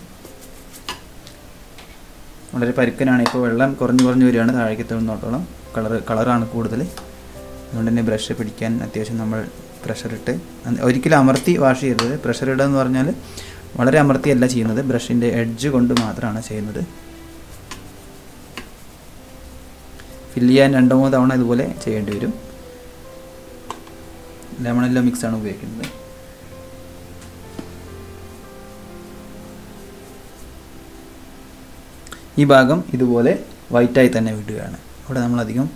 വളരെ പരുക്കനാണ്. ഇപ്പോൾ വെള്ളം കുറഞ്ഞു വരികയാണ്. താഴേക്ക് എത്തുന്നിടത്തോളം കളറാണ് കൂടുതൽ. അതുകൊണ്ട് തന്നെ ബ്രഷ് പിടിക്കാൻ അത്യാവശ്യം നമ്മൾ പ്രഷറിട്ട് ഒരിക്കലും അമർത്തി വാഷ് ചെയ്യരുത്. പ്രഷർ ഇടുക എന്ന് പറഞ്ഞാൽ വളരെ അമർത്തിയല്ല ചെയ്യുന്നത്, ബ്രഷിൻ്റെ എഡ്ജ് കൊണ്ട് മാത്രമാണ് ചെയ്യുന്നത്. ഫില്ല് ചെയ്യാൻ 2-3 തവണ ഇതുപോലെ ചെയ്യേണ്ടി വരും. ലെമൺ യെല്ലോ മിക്സാണ് ഉപയോഗിക്കുന്നത്. ഈ ഭാഗം ഇതുപോലെ വൈറ്റായി തന്നെ വിടുകയാണ്. ഇവിടെ നമ്മളധികം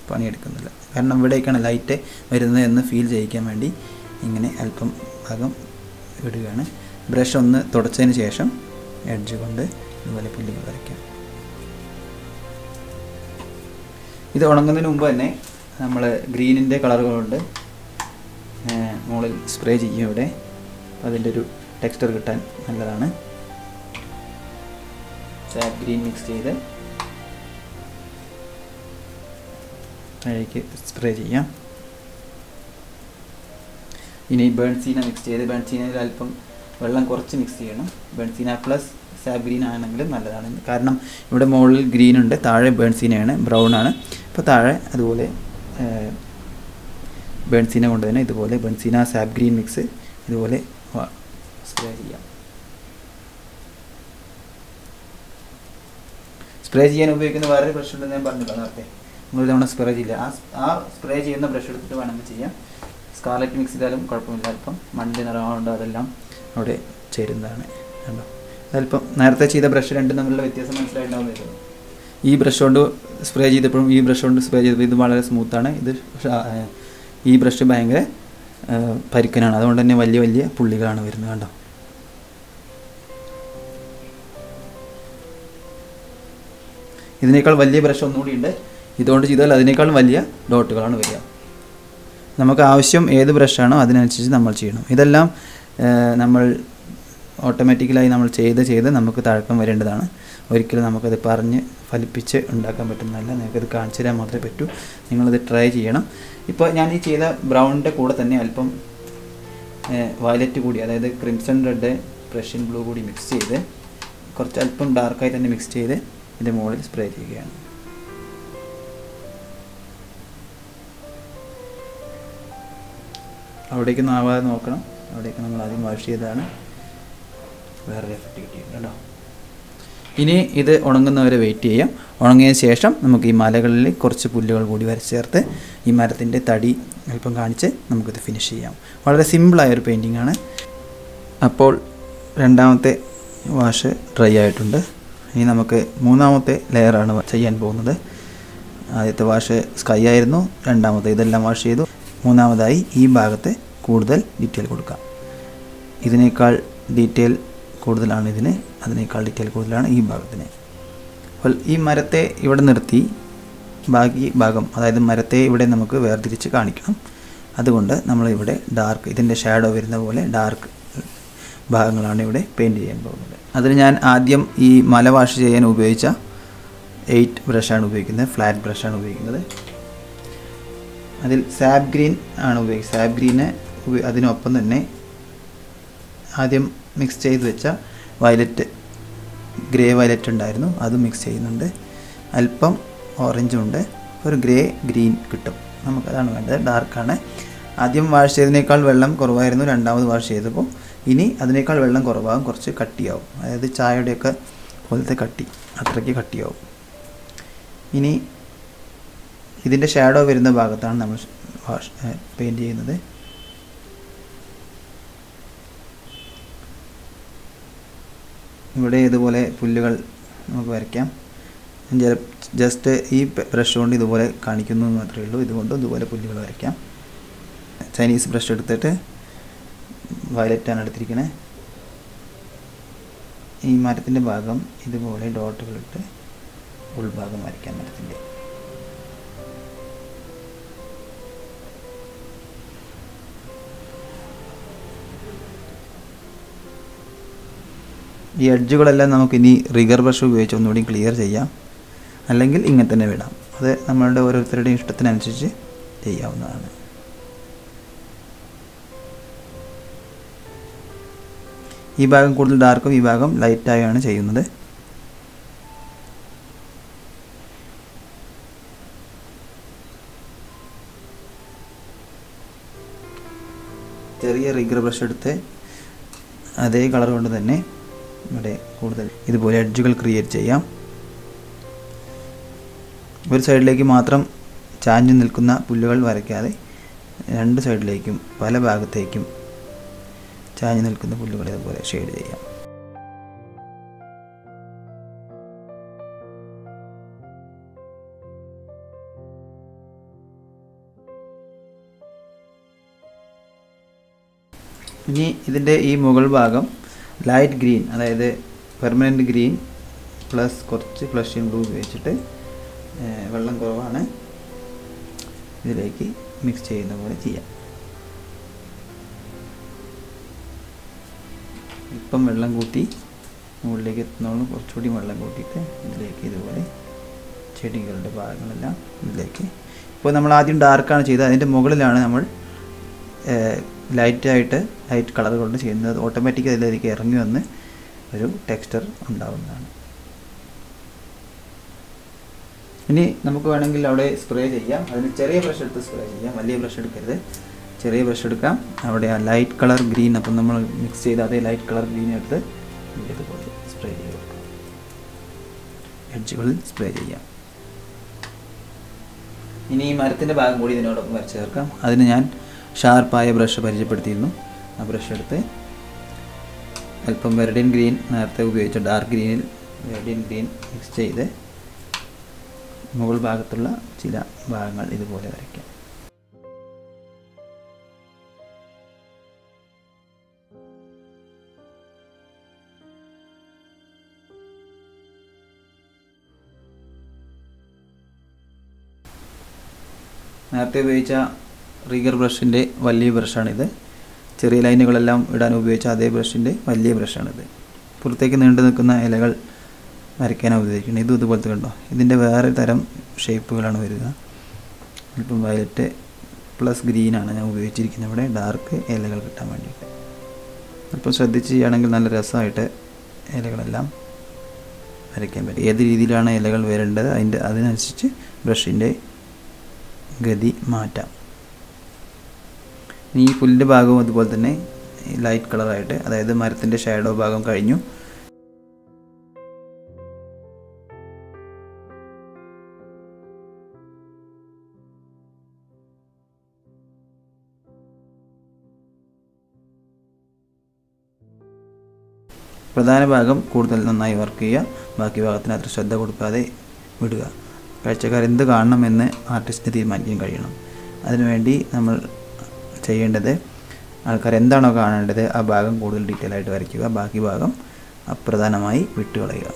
പണിയെടുക്കുന്നില്ല. കാരണം ഇവിടേക്കാണ് ലൈറ്റ് വരുന്നത് എന്ന് ഫീൽ ചെയ്യിക്കാൻ വേണ്ടി ഇങ്ങനെ അല്പം ഭാഗം വിടുകയാണ്. ബ്രഷ് ഒന്ന് തുടച്ചതിന് ശേഷം എഡ്ജ് കൊണ്ട് ഇതുപോലെ പുല്ലുകൾ വരയ്ക്കാം. ഇത് ഉണങ്ങുന്നതിന് മുമ്പ് തന്നെ നമ്മൾ ഗ്രീനിൻ്റെ കളറുകളുണ്ട് മുകളിൽ സ്പ്രേ ചെയ്യും. ഇവിടെ അതിൻ്റെ ഒരു ടെക്സ്ചർ കിട്ടാൻ നല്ലതാണ്. സാപ്പ് ഗ്രീൻ മിക്സ് ചെയ്ത് അതിലേക്ക് സ്പ്രേ ചെയ്യാം. ഇനി ബേൺസീന മിക്സ് ചെയ്ത് ബേൺസീനയിൽ അല്പം വെള്ളം കുറച്ച് മിക്സ് ചെയ്യണം. ബേൺസീന പ്ലസ് സാപ്പ് ഗ്രീൻ ആണെങ്കിലും നല്ലതാണ്. കാരണം ഇവിടെ മുകളിൽ ഗ്രീൻ ഉണ്ട്, താഴെ ബേൺസീനയാണ്, ബ്രൗൺ ആണ്. അപ്പോൾ താഴെ അതുപോലെ ബേൺസീന കൊണ്ട് തന്നെ ഇതുപോലെ ബേൺസീന സാപ്പ് ഗ്രീൻ മിക്സ് ഇതുപോലെ സ്പ്രേ ചെയ്യാം. സ്പ്രേ ചെയ്യാൻ ഉപയോഗിക്കുന്ന വേറൊരു ബ്രഷ് ഉണ്ടെന്ന് ഞാൻ പറഞ്ഞില്ല നേരത്തെ. നിങ്ങൾ തവണ സ്പ്രേ ചെയ്യില്ല. ആ സ്പ്രേ ചെയ്യുന്ന ബ്രഷ് എടുത്തിട്ട് വേണമെങ്കിൽ ചെയ്യാം. സ്കാർലറ്റ് മിക്സ് ചെയ്താലും കുഴപ്പമില്ല. അല്പം മണ്ണിൻ്റെ നിറമുണ്ട്, അതെല്ലാം അവിടെ ചേരുന്നതാണ്. കണ്ടോ? അതല്പം നേരത്തെ ചെയ്ത ബ്രഷ് രണ്ടും തമ്മിലുള്ള വ്യത്യാസം മനസ്സിലായിട്ടുണ്ടാവുമല്ലോ. ഈ ബ്രഷ് കൊണ്ട് സ്പ്രേ ചെയ്തപ്പോഴും ഈ ബ്രഷ് കൊണ്ട് സ്പ്രേ ചെയ്തപ്പോൾ ഇത് വളരെ സ്മൂത്താണ്. ഈ ബ്രഷ് ഭയങ്കര പരുക്കനാണ്. അതുകൊണ്ട് തന്നെ വലിയ വലിയ പുള്ളികളാണ് വരുന്നത്. കണ്ടോ? ഇതിനേക്കാൾ വലിയ ബ്രഷ് ഒന്നുകൂടി ഉണ്ട്. ഇതുകൊണ്ട് ചെയ്താൽ അതിനേക്കാളും വലിയ ഡോട്ടുകളാണ് വരിക. നമുക്ക് ആവശ്യം ഏത് ബ്രഷാണോ അതിനനുസരിച്ച് നമ്മൾ ചെയ്യണം. ഇതെല്ലാം നമ്മൾ ഓട്ടോമാറ്റിക്കലായി നമ്മൾ ചെയ്ത് നമുക്ക് തഴക്കം വരേണ്ടതാണ്. ഒരിക്കലും നമുക്കത് പറഞ്ഞ് ഫലിപ്പിച്ച് ഉണ്ടാക്കാൻ പറ്റുന്നതല്ല. നിങ്ങൾക്കത് കാണിച്ചു തരാൻ മാത്രമേ പറ്റൂ. നിങ്ങളത് ട്രൈ ചെയ്യണം. ഇപ്പോൾ ഞാൻ ഈ ചെയ്ത ബ്രൗണിൻ്റെ കൂടെ തന്നെ അല്പം വയലറ്റ് കൂടി, അതായത് ക്രിംസൺ റെഡ്, പ്രഷ്യൻ ബ്ലൂ കൂടി മിക്സ് ചെയ്ത് കുറച്ച് അല്പം ഡാർക്കായി തന്നെ മിക്സ് ചെയ്ത് ഇതിൻ്റെ മുകളിൽ സ്പ്രേ ചെയ്യുകയാണ്. അവിടേക്കൊന്നും ആവാതെ നോക്കണം. അവിടേക്ക് നമ്മൾ ആദ്യം വാഷ് ചെയ്തതാണ്. വേറൊരു എഫക്റ്റ് കിട്ടിയിട്ടുണ്ട് കേട്ടോ. ഇനി ഇത് ഉണങ്ങുന്നവരെ വെയിറ്റ് ചെയ്യാം. ഉണങ്ങിയതിന് ശേഷം നമുക്ക് ഈ മലകളിൽ കുറച്ച് പുല്ലുകൾ കൂടി വരച്ചേർത്ത് ഈ മരത്തിൻ്റെ തടി അല്പം കാണിച്ച് നമുക്കിത് ഫിനിഷ് ചെയ്യാം. വളരെ സിമ്പിളായൊരു പെയിൻറ്റിംഗ് ആണ്. അപ്പോൾ രണ്ടാമത്തെ വാഷ് ഡ്രൈ ആയിട്ടുണ്ട്. ഇനി നമുക്ക് മൂന്നാമത്തെ ലെയറാണ് ചെയ്യാൻ പോകുന്നത്. ആദ്യത്തെ വാഷ് സ്കൈ ആയിരുന്നു. രണ്ടാമത്തെ ഇതെല്ലാം വാഷ് ചെയ്തു. മൂന്നാമതായി ഈ ഭാഗത്ത് കൂടുതൽ ഡീറ്റെയിൽ കൊടുക്കാം. ഇതിനേക്കാൾ ഡീറ്റെയിൽ കൂടുതലാണ് ഇതിന്, അതിനേക്കാൾ ഡീറ്റെയിൽ കൂടുതലാണ് ഈ ഭാഗത്തിന്. അപ്പോൾ ഈ മരത്തെ ഇവിടെ നിർത്തി ബാക്കി ഭാഗം, അതായത് മരത്തെ ഇവിടെ നമുക്ക് വേർതിരിച്ച് കാണിക്കണം. അതുകൊണ്ട് നമ്മളിവിടെ ഡാർക്ക്, ഇതിൻ്റെ ഷാഡോ വരുന്ന പോലെ ഡാർക്ക് ഭാഗങ്ങളാണ് ഇവിടെ പെയിൻറ്റ് ചെയ്യാൻ പോകുന്നത്. അതിന് ഞാൻ ആദ്യം ഈ മല വാഷ് ചെയ്യാൻ ഉപയോഗിച്ച 8 ബ്രഷാണ് ഉപയോഗിക്കുന്നത്, ഫ്ലാറ്റ് ബ്രഷാണ് ഉപയോഗിക്കുന്നത്. അതിൽ സാബ് ഗ്രീൻ ആണ് ഉപയോഗിക്കുന്നത്. സാബ് ഗ്രീന് അതിനൊപ്പം തന്നെ ആദ്യം മിക്സ് ചെയ്ത് വെച്ച വയലറ്റ്, ഗ്രേ വയലറ്റ് ഉണ്ടായിരുന്നു, അത് മിക്സ് ചെയ്യുന്നുണ്ട്. അല്പം ഓറഞ്ചുണ്ട്, ഒരു ഗ്രേ ഗ്രീൻ കിട്ടും. നമുക്കതാണ് വേണ്ടത്, ഡാർക്കാണ്. ആദ്യം വാഷ് ചെയ്തതിനേക്കാൾ വെള്ളം കുറവായിരുന്നു രണ്ടാമത് വാഷ് ചെയ്തപ്പോൾ. ഇനി അതിനേക്കാൾ വെള്ളം കുറവാകും, കുറച്ച് കട്ടിയാവും, അതായത് ചായയുടെയൊക്കെ പോലത്തെ കട്ടി, അത്രയ്ക്ക് കട്ടിയാവും. ഇനി ഇതിൻ്റെ ഷാഡോ വരുന്ന ഭാഗത്താണ് നമ്മൾ പെയിൻറ്റ് ചെയ്യുന്നത്. ഇവിടെ ഇതുപോലെ പുല്ലുകൾ നമുക്ക് വരയ്ക്കാം. ജസ്റ്റ് ഈ ബ്രഷ് കൊണ്ട് ഇതുപോലെ കാണിക്കുന്നു എന്ന് മാത്രമേ ഉള്ളൂ. ഇതുകൊണ്ട് ഇതുപോലെ പുല്ലുകൾ വരയ്ക്കാം. ചൈനീസ് ബ്രഷ് എടുത്തിട്ട് വയലറ്റാണ് എടുത്തിരിക്കുന്നത്. ഈ മരത്തിൻ്റെ ഭാഗം ഇതുപോലെ ഡോട്ടുകളിട്ട് ഉൾഭാഗം വരയ്ക്കാം മരത്തിൻ്റെ. ഈ എഡ്ജുകളെല്ലാം നമുക്കിനി റിഗർ ബ്രഷ് ഉപയോഗിച്ച് ഒന്നുകൂടി ക്ലിയർ ചെയ്യാം, അല്ലെങ്കിൽ ഇങ്ങനെ തന്നെ വിടാം. അത് നമ്മളുടെ ഓരോരുത്തരുടെയും ഇഷ്ടത്തിനനുസരിച്ച് ചെയ്യാവുന്നതാണ്. ഈ ഭാഗം കൂടുതൽ ഡാർക്കും ഈ ഭാഗം ലൈറ്റായാണ് ചെയ്യുന്നത്. ചെറിയ റിഗർ ബ്രഷ് എടുത്ത് അതേ കളർ കൊണ്ട് തന്നെ ഇവിടെ കൂടുതൽ ഇതുപോലെ എഡ്ജുകൾ ക്രിയേറ്റ് ചെയ്യാം. ഒരു സൈഡിലേക്ക് മാത്രം ചാഞ്ഞു നിൽക്കുന്ന പുല്ലുകൾ വരയ്ക്കാതെ രണ്ട് സൈഡിലേക്കും പല ഭാഗത്തേക്കും ചാഞ്ഞു നിൽക്കുന്ന പുല്ലുകൾ ഇതുപോലെ ഷെയ്ഡ് ചെയ്യാം. ഇനി ഇതിൻ്റെ ഈ മുകൾ ഭാഗം ലൈറ്റ് ഗ്രീൻ, അതായത് പെർമനൻറ്റ് ഗ്രീൻ പ്ലസ് കുറച്ച് ഫ്ലഷിംഗ് ബ്ലൂ ഉപയോഗിച്ചിട്ട്, വെള്ളം കുറവാണ്, ഇതിലേക്ക് മിക്സ് ചെയ്യുന്ന പോലെ ചെയ്യാം. ഇപ്പം വെള്ളം കൂട്ടി മുകളിലേക്ക് എത്തുന്നോളം കുറച്ചുകൂടി വെള്ളം കൂട്ടിയിട്ട് ഇതിലേക്ക് ഇതുപോലെ ചെടികളുടെ ഭാഗങ്ങളെല്ലാം ഇതിലേക്ക്. ഇപ്പോൾ നമ്മൾ ആദ്യം ഡാർക്കാണ് ചെയ്തത്, അതിൻ്റെ മുകളിലാണ് നമ്മൾ ലൈറ്റ് കളർ കൊണ്ട് ചെയ്യുന്നത്. ഓട്ടോമാറ്റിക്കലി അതിലേക്ക് ഇറങ്ങി വന്ന് ഒരു ടെക്സ്ചർ ഉണ്ടാവുന്നതാണ്. ഇനി നമുക്ക് വേണമെങ്കിൽ അവിടെ സ്പ്രേ ചെയ്യാം. അതിന് ചെറിയ ബ്രഷ് എടുത്ത് സ്പ്രേ ചെയ്യാം, വലിയ ബ്രഷ് എടുക്കരുത്, ചെറിയ ബ്രഷ് എടുക്കാം. അവിടെ ആ ലൈറ്റ് കളർ ഗ്രീൻ, അപ്പം നമ്മൾ മിക്സ് ചെയ്ത് അതേ ലൈറ്റ് കളർ ഗ്രീൻ എടുത്ത് ഇതുപോലെ സ്പ്രേ ചെയ്ത് കൊടുക്കാം, എഡ്ജുകളിൽ സ്പ്രേ ചെയ്യാം. ഇനി ഈ മരത്തിൻ്റെ ഭാഗം കൂടി ഇതിനോടൊപ്പം വരച്ച് ചേർക്കാം. അതിന് ഞാൻ ഷാർപ്പായ ബ്രഷ് പരിചയപ്പെടുത്തിയിരുന്നു. ആ ബ്രഷ് എടുത്ത് അല്പം വെർഡിൻ ഗ്രീൻ, നേരത്തെ ഉപയോഗിച്ച ഡാർക്ക് ഗ്രീനിൽ വെർഡിൻ ഗ്രീൻ മിക്സ് ചെയ്ത് മുകൾ ഭാഗത്തുള്ള ചില ഭാഗങ്ങൾ ഇതുപോലെ വരയ്ക്കാം. നേരത്തെ ഉപയോഗിച്ച റിഗർ ബ്രഷിൻ്റെ വലിയ ബ്രഷാണിത്. ചെറിയ ലൈനുകളെല്ലാം ഇടാൻ ഉപയോഗിച്ച അതേ ബ്രഷിൻ്റെ വലിയ ബ്രഷാണിത്. പുറത്തേക്ക് നീണ്ടു നിൽക്കുന്ന ഇലകൾ വരയ്ക്കാനാണ് ഉപയോഗിക്കുന്നത്. ഇതും ഇതുപോലത്തെ കണ്ടോ, ഇതിൻ്റെ വേറെ തരം ഷേപ്പുകളാണ് വരിക. ഇപ്പം വയലറ്റ് പ്ലസ് ഗ്രീനാണ് ഞാൻ ഉപയോഗിച്ചിരിക്കുന്നത് ഇവിടെ, ഡാർക്ക് ഇലകൾ കിട്ടാൻ വേണ്ടിയിട്ട്. അല്പം ശ്രദ്ധിച്ച് ചെയ്യുകയാണെങ്കിൽ നല്ല രസമായിട്ട് ഇലകളെല്ലാം വരയ്ക്കാൻ പറ്റും. ഏത് രീതിയിലാണ് ഇലകൾ വരേണ്ടത് അതിനനുസരിച്ച് ബ്രഷിൻ്റെ ഗതി മാറ്റാം. ഈ പുല്ലിൻ്റെ ഭാഗവും അതുപോലെ തന്നെ ലൈറ്റ് കളറായിട്ട്, അതായത് മരത്തിൻ്റെ ഷാഡോ ഭാഗം കഴിഞ്ഞു. പ്രധാന ഭാഗം കൂടുതൽ നന്നായി വർക്ക് ചെയ്യുക, ബാക്കി ഭാഗത്തിന് അത്ര ശ്രദ്ധ കൊടുക്കാതെ വിടുക. കാഴ്ചക്കാർ എന്ത് കാണണമെന്ന് ആർട്ടിസ്റ്റിന് തീരുമാനിക്കാൻ കഴിയണം. അതിനുവേണ്ടി നമ്മൾ ചെയ്യേണ്ടത്, ആൾക്കാർ എന്താണോ കാണേണ്ടത് ആ ഭാഗം കൂടുതൽ ഡീറ്റെയിൽ ആയിട്ട് വരയ്ക്കുക, ബാക്കി ഭാഗം അപ്രധാനമായി വിട്ടുകളയുക.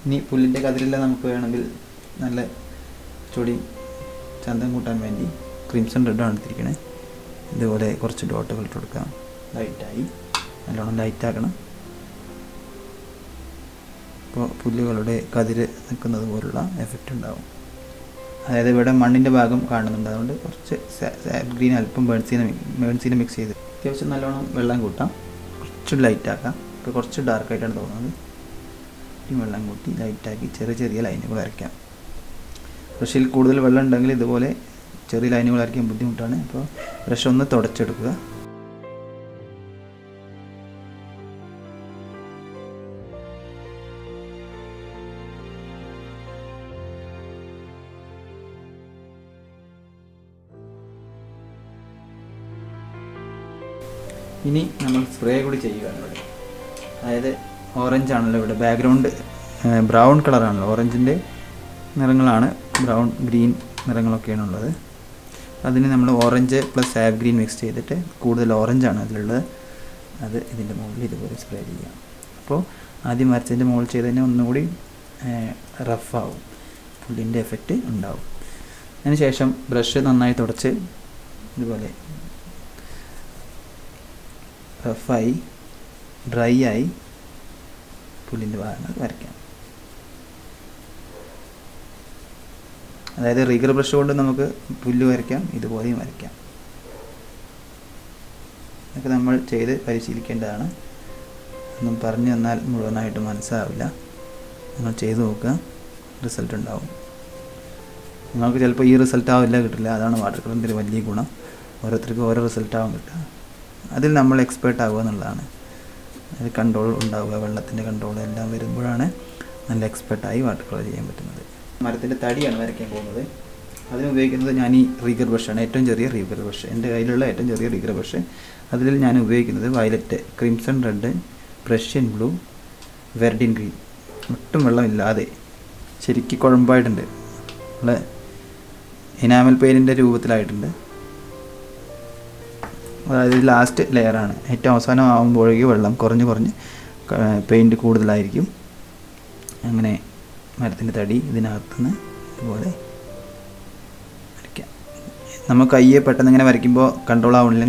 ഇനി പുല്ലിൻ്റെ കതിരെല്ലാം നമുക്ക് വേണമെങ്കിൽ നല്ല ചൊടി ചന്തം കൂട്ടാൻ വേണ്ടി ക്രിംസൺ റെഡാണ് എടുത്തിരിക്കണേ. ഇതുപോലെ കുറച്ച് ഡോട്ടുകൾ ഇട്ട് കൊടുക്കാം. ലൈറ്റായി നല്ലോണം ലൈറ്റാക്കണം. അപ്പോൾ പുല്ലുകളുടെ കതിര് നിൽക്കുന്നത് പോലുള്ള എഫക്റ്റ് ഉണ്ടാവും. അതായത് ഇവിടെ മണ്ണിൻ്റെ ഭാഗം കാണുന്നുണ്ട്. അതുകൊണ്ട് കുറച്ച് ഗ്രീൻ അല്പം ബേൺസീനെ മിക്സ് ചെയ്ത് അത്യാവശ്യം നല്ലോണം വെള്ളം കൂട്ടാം. കുറച്ച് ലൈറ്റാക്കാം. ഇപ്പോൾ കുറച്ച് ഡാർക്കായിട്ടാണ് തോന്നുന്നത്. വെള്ളം കൂട്ടി ലൈറ്റാക്കി ചെറിയ ചെറിയ ലൈനുകൾ വരയ്ക്കാം. ബ്രഷിൽ കൂടുതൽ വെള്ളം ഉണ്ടെങ്കിൽ ഇതുപോലെ ചെറിയ ലൈനുകൾ വരയ്ക്കാൻ ബുദ്ധിമുട്ടാണ്. അപ്പോൾ ബ്രഷ് ഒന്ന് തുടച്ചെടുക്കുക. ഇനി നമ്മൾ സ്പ്രേ കൂടി ചെയ്യുകയാണ് ഇവിടെ. അതായത് ഓറഞ്ച് ആണല്ലോ ഇവിടെ ബാക്ക്ഗ്രൗണ്ട്, ബ്രൗൺ കളറാണല്ലോ. ഓറഞ്ചിൻ്റെ നിറങ്ങളാണ്, ബ്രൗൺ ഗ്രീൻ നിറങ്ങളൊക്കെയാണ് ഉള്ളത്. അതിന് നമ്മൾ orange plus sap green mix ചെയ്തിട്ട് കൂടുതൽ ഓറഞ്ചാണ് അതിലുള്ളത്. അത് ഇതിൻ്റെ മുകളിൽ ഇതുപോലെ സ്പ്രേ ചെയ്യാം. അപ്പോൾ ആദ്യം വരച്ചതിൻ്റെ മുകളിൽ ചെയ്തതിന് ഒന്നുകൂടി റഫാവും, പുല്ലിൻ്റെ എഫക്റ്റ് ഉണ്ടാവും. അതിന് ശേഷം ബ്രഷ് നന്നായി തുടച്ച് ഇതുപോലെ റഫായി ഡ്രൈ ആയി പുല്ലിൻ്റെ ഭാഗങ്ങൾ വരയ്ക്കാം. അതായത് റിഗർ ബ്രഷ് കൊണ്ട് നമുക്ക് പുല്ല് വരയ്ക്കാം, ഇതുപോലെയും വരയ്ക്കാം. ഇതൊക്കെ നമ്മൾ ചെയ്ത് പരിശീലിക്കേണ്ടതാണ്. ഒന്നും പറഞ്ഞു തന്നാൽ മുഴുവനായിട്ട് മനസ്സിലാവില്ല. നിങ്ങൾ ചെയ്ത് നോക്കുക, റിസൾട്ട് ഉണ്ടാവും. നിങ്ങൾക്ക് ചിലപ്പോൾ ഈ റിസൾട്ട് ആവില്ല, കിട്ടില്ല. അതാണ് വാട്ടർ കളറിൻ്റെ ഒരു വലിയ ഗുണം. ഓരോരുത്തർക്കും ഓരോ റിസൾട്ടാവും കിട്ടുക. അതിൽ നമ്മൾ എക്സ്പേർട്ട് ആവുക എന്നുള്ളതാണ്. അത് കൺട്രോൾ ഉണ്ടാവുക, വെള്ളത്തിൻ്റെ കൺട്രോൾ എല്ലാം വരുമ്പോഴാണ് നല്ല എക്സ്പെർട്ടായി വാട്ടർ കളർ ചെയ്യാൻ പറ്റുന്നത്. മരത്തിൻ്റെ തടിയാണ് വരയ്ക്കാൻ പോകുന്നത്. അതിന് ഉപയോഗിക്കുന്നത് ഞാൻ ഈ റിഗർ ബ്രഷാണ്, ഏറ്റവും ചെറിയ റിഗർ ബ്രഷ്, എൻ്റെ കയ്യിലുള്ള ഏറ്റവും ചെറിയ റിഗർ ബ്രഷ്. അതിൽ ഞാൻ ഉപയോഗിക്കുന്നത് violet, crimson red, Prussian blue, viridian green. ഒട്ടും വെള്ളമില്ലാതെ ശരിക്കും കുഴമ്പായിട്ടുണ്ട്. ഉള്ള ഇനാമൽ പെയിൻറ്റിൻ്റെ രൂപത്തിലായിട്ടുണ്ട്. അതായത് ലാസ്റ്റ് ലെയറാണ്. ഏറ്റവും അവസാനം ആകുമ്പോഴേക്കും വെള്ളം കുറഞ്ഞ് പെയിൻറ്റ് കൂടുതലായിരിക്കും. അങ്ങനെ മരത്തിൻ്റെ തടി ഇതിനകത്തുനിന്ന് ഇതുപോലെ വരയ്ക്കാം. നമ്മൾ കയ്യെ പെട്ടെന്ന് ഇങ്ങനെ വരയ്ക്കുമ്പോൾ കൺട്രോൾ ആവണില്ല.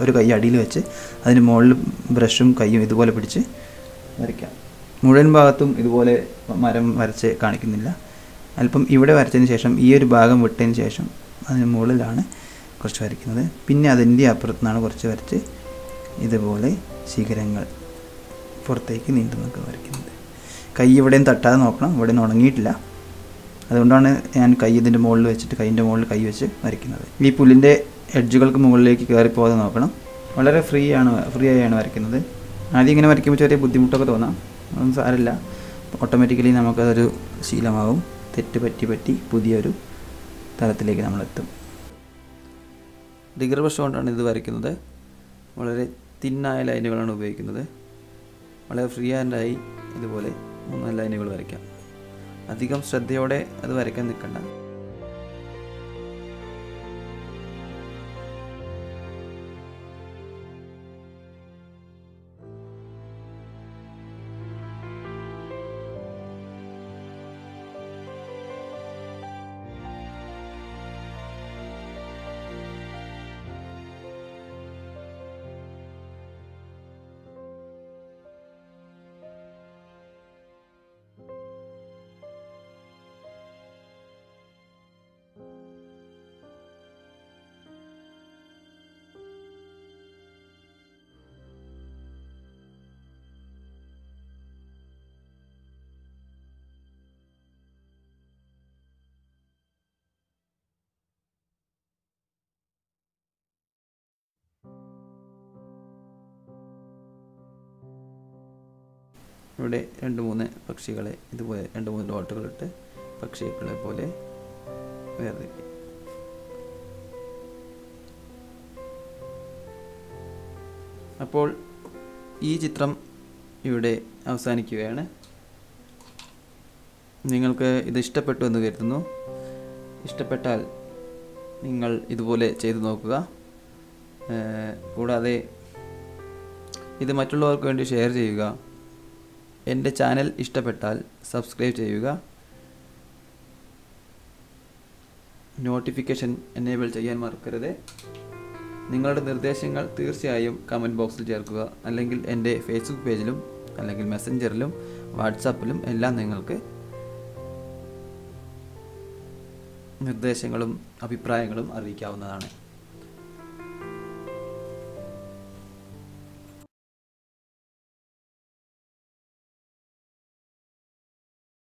ഒരു കൈ അടിയിൽ വെച്ച് അതിന് മുകളിൽ ബ്രഷും കൈയും ഇതുപോലെ പിടിച്ച് വരയ്ക്കാം. മുഴുവൻ ഭാഗത്തും ഇതുപോലെ മരം വരച്ച് കാണിക്കുന്നില്ല. അല്പം ഇവിടെ വരച്ചതിന് ശേഷം ഈ ഒരു ഭാഗം വിട്ടതിന് ശേഷം അതിന് മുകളിലാണ് കുറച്ച് വരയ്ക്കുന്നത്. പിന്നെ അതിൻ്റെ അപ്പുറത്തു നിന്നാണ് കുറച്ച് വരച്ച് ഇതുപോലെ ശിഖരങ്ങൾ പുറത്തേക്ക് നീണ്ടു നിൽക്കുക വരയ്ക്കുന്നത്. കൈ ഇവിടെയും തട്ടാതെ നോക്കണം, ഇവിടെ നിന്ന് ഉണങ്ങിയിട്ടില്ല. അതുകൊണ്ടാണ് ഞാൻ കൈ ഇതിൻ്റെ മുകളിൽ വെച്ചിട്ട് കൈൻ്റെ മുകളിൽ കൈ വെച്ച് വരയ്ക്കുന്നത്. ഈ പുല്ലിൻ്റെ എഡ്ജുകൾക്ക് മുകളിലേക്ക് കയറിപ്പോകാതെ നോക്കണം. വളരെ ഫ്രീ ആയാണ് വരയ്ക്കുന്നത്. ആദ്യം ഇങ്ങനെ വരയ്ക്കുമ്പോൾ ചെറിയ ബുദ്ധിമുട്ടൊക്കെ തോന്നാം, അതൊന്നും സാരമില്ല. ഓട്ടോമാറ്റിക്കലി നമുക്കതൊരു ശീലമാകും. തെറ്റ് പറ്റി പുതിയൊരു തലത്തിലേക്ക് നമ്മളെത്തും. റിഗർ ബ്രഷ് കൊണ്ടാണ് ഇത് വരയ്ക്കുന്നത്. വളരെ തിന്നായ ലൈനുകളാണ് ഉപയോഗിക്കുന്നത്. വളരെ ഫ്രീ ഹാൻഡായി ഇതുപോലെ 3 ലൈനുകൾ വരയ്ക്കാം. അധികം ശ്രദ്ധയോടെ അത് വരയ്ക്കാൻ നിൽക്കണ്ട. ഇവിടെ 2-3 പക്ഷികളെ ഇതുപോലെ 2-3 ഡോട്ടുകളിട്ട് പക്ഷികളെ പോലെ വേർതിരിക്കും. അപ്പോൾ ഈ ചിത്രം ഇവിടെ അവസാനിക്കുകയാണ്. നിങ്ങൾക്ക് ഇത് ഇഷ്ടപ്പെട്ടു എന്ന് കരുതുന്നു. ഇഷ്ടപ്പെട്ടാൽ നിങ്ങൾ ഇതുപോലെ ചെയ്തു നോക്കുക. കൂടാതെ ഇത് മറ്റുള്ളവർക്ക് വേണ്ടി ഷെയർ ചെയ്യുക. എൻ്റെ ചാനൽ ഇഷ്ടപ്പെട്ടാൽ സബ്സ്ക്രൈബ് ചെയ്യുക. നോട്ടിഫിക്കേഷൻ എനേബിൾ ചെയ്യാൻ മറക്കരുത്. നിങ്ങളുടെ നിർദ്ദേശങ്ങൾ തീർച്ചയായും കമൻറ്റ് ബോക്സിൽ ചേർക്കുക. അല്ലെങ്കിൽ എൻ്റെ ഫേസ്ബുക്ക് പേജിലും അല്ലെങ്കിൽ മെസ്സഞ്ചറിലും വാട്സാപ്പിലും എല്ലാം നിങ്ങൾക്ക് നിർദ്ദേശങ്ങളും അഭിപ്രായങ്ങളും അറിയിക്കാവുന്നതാണ്.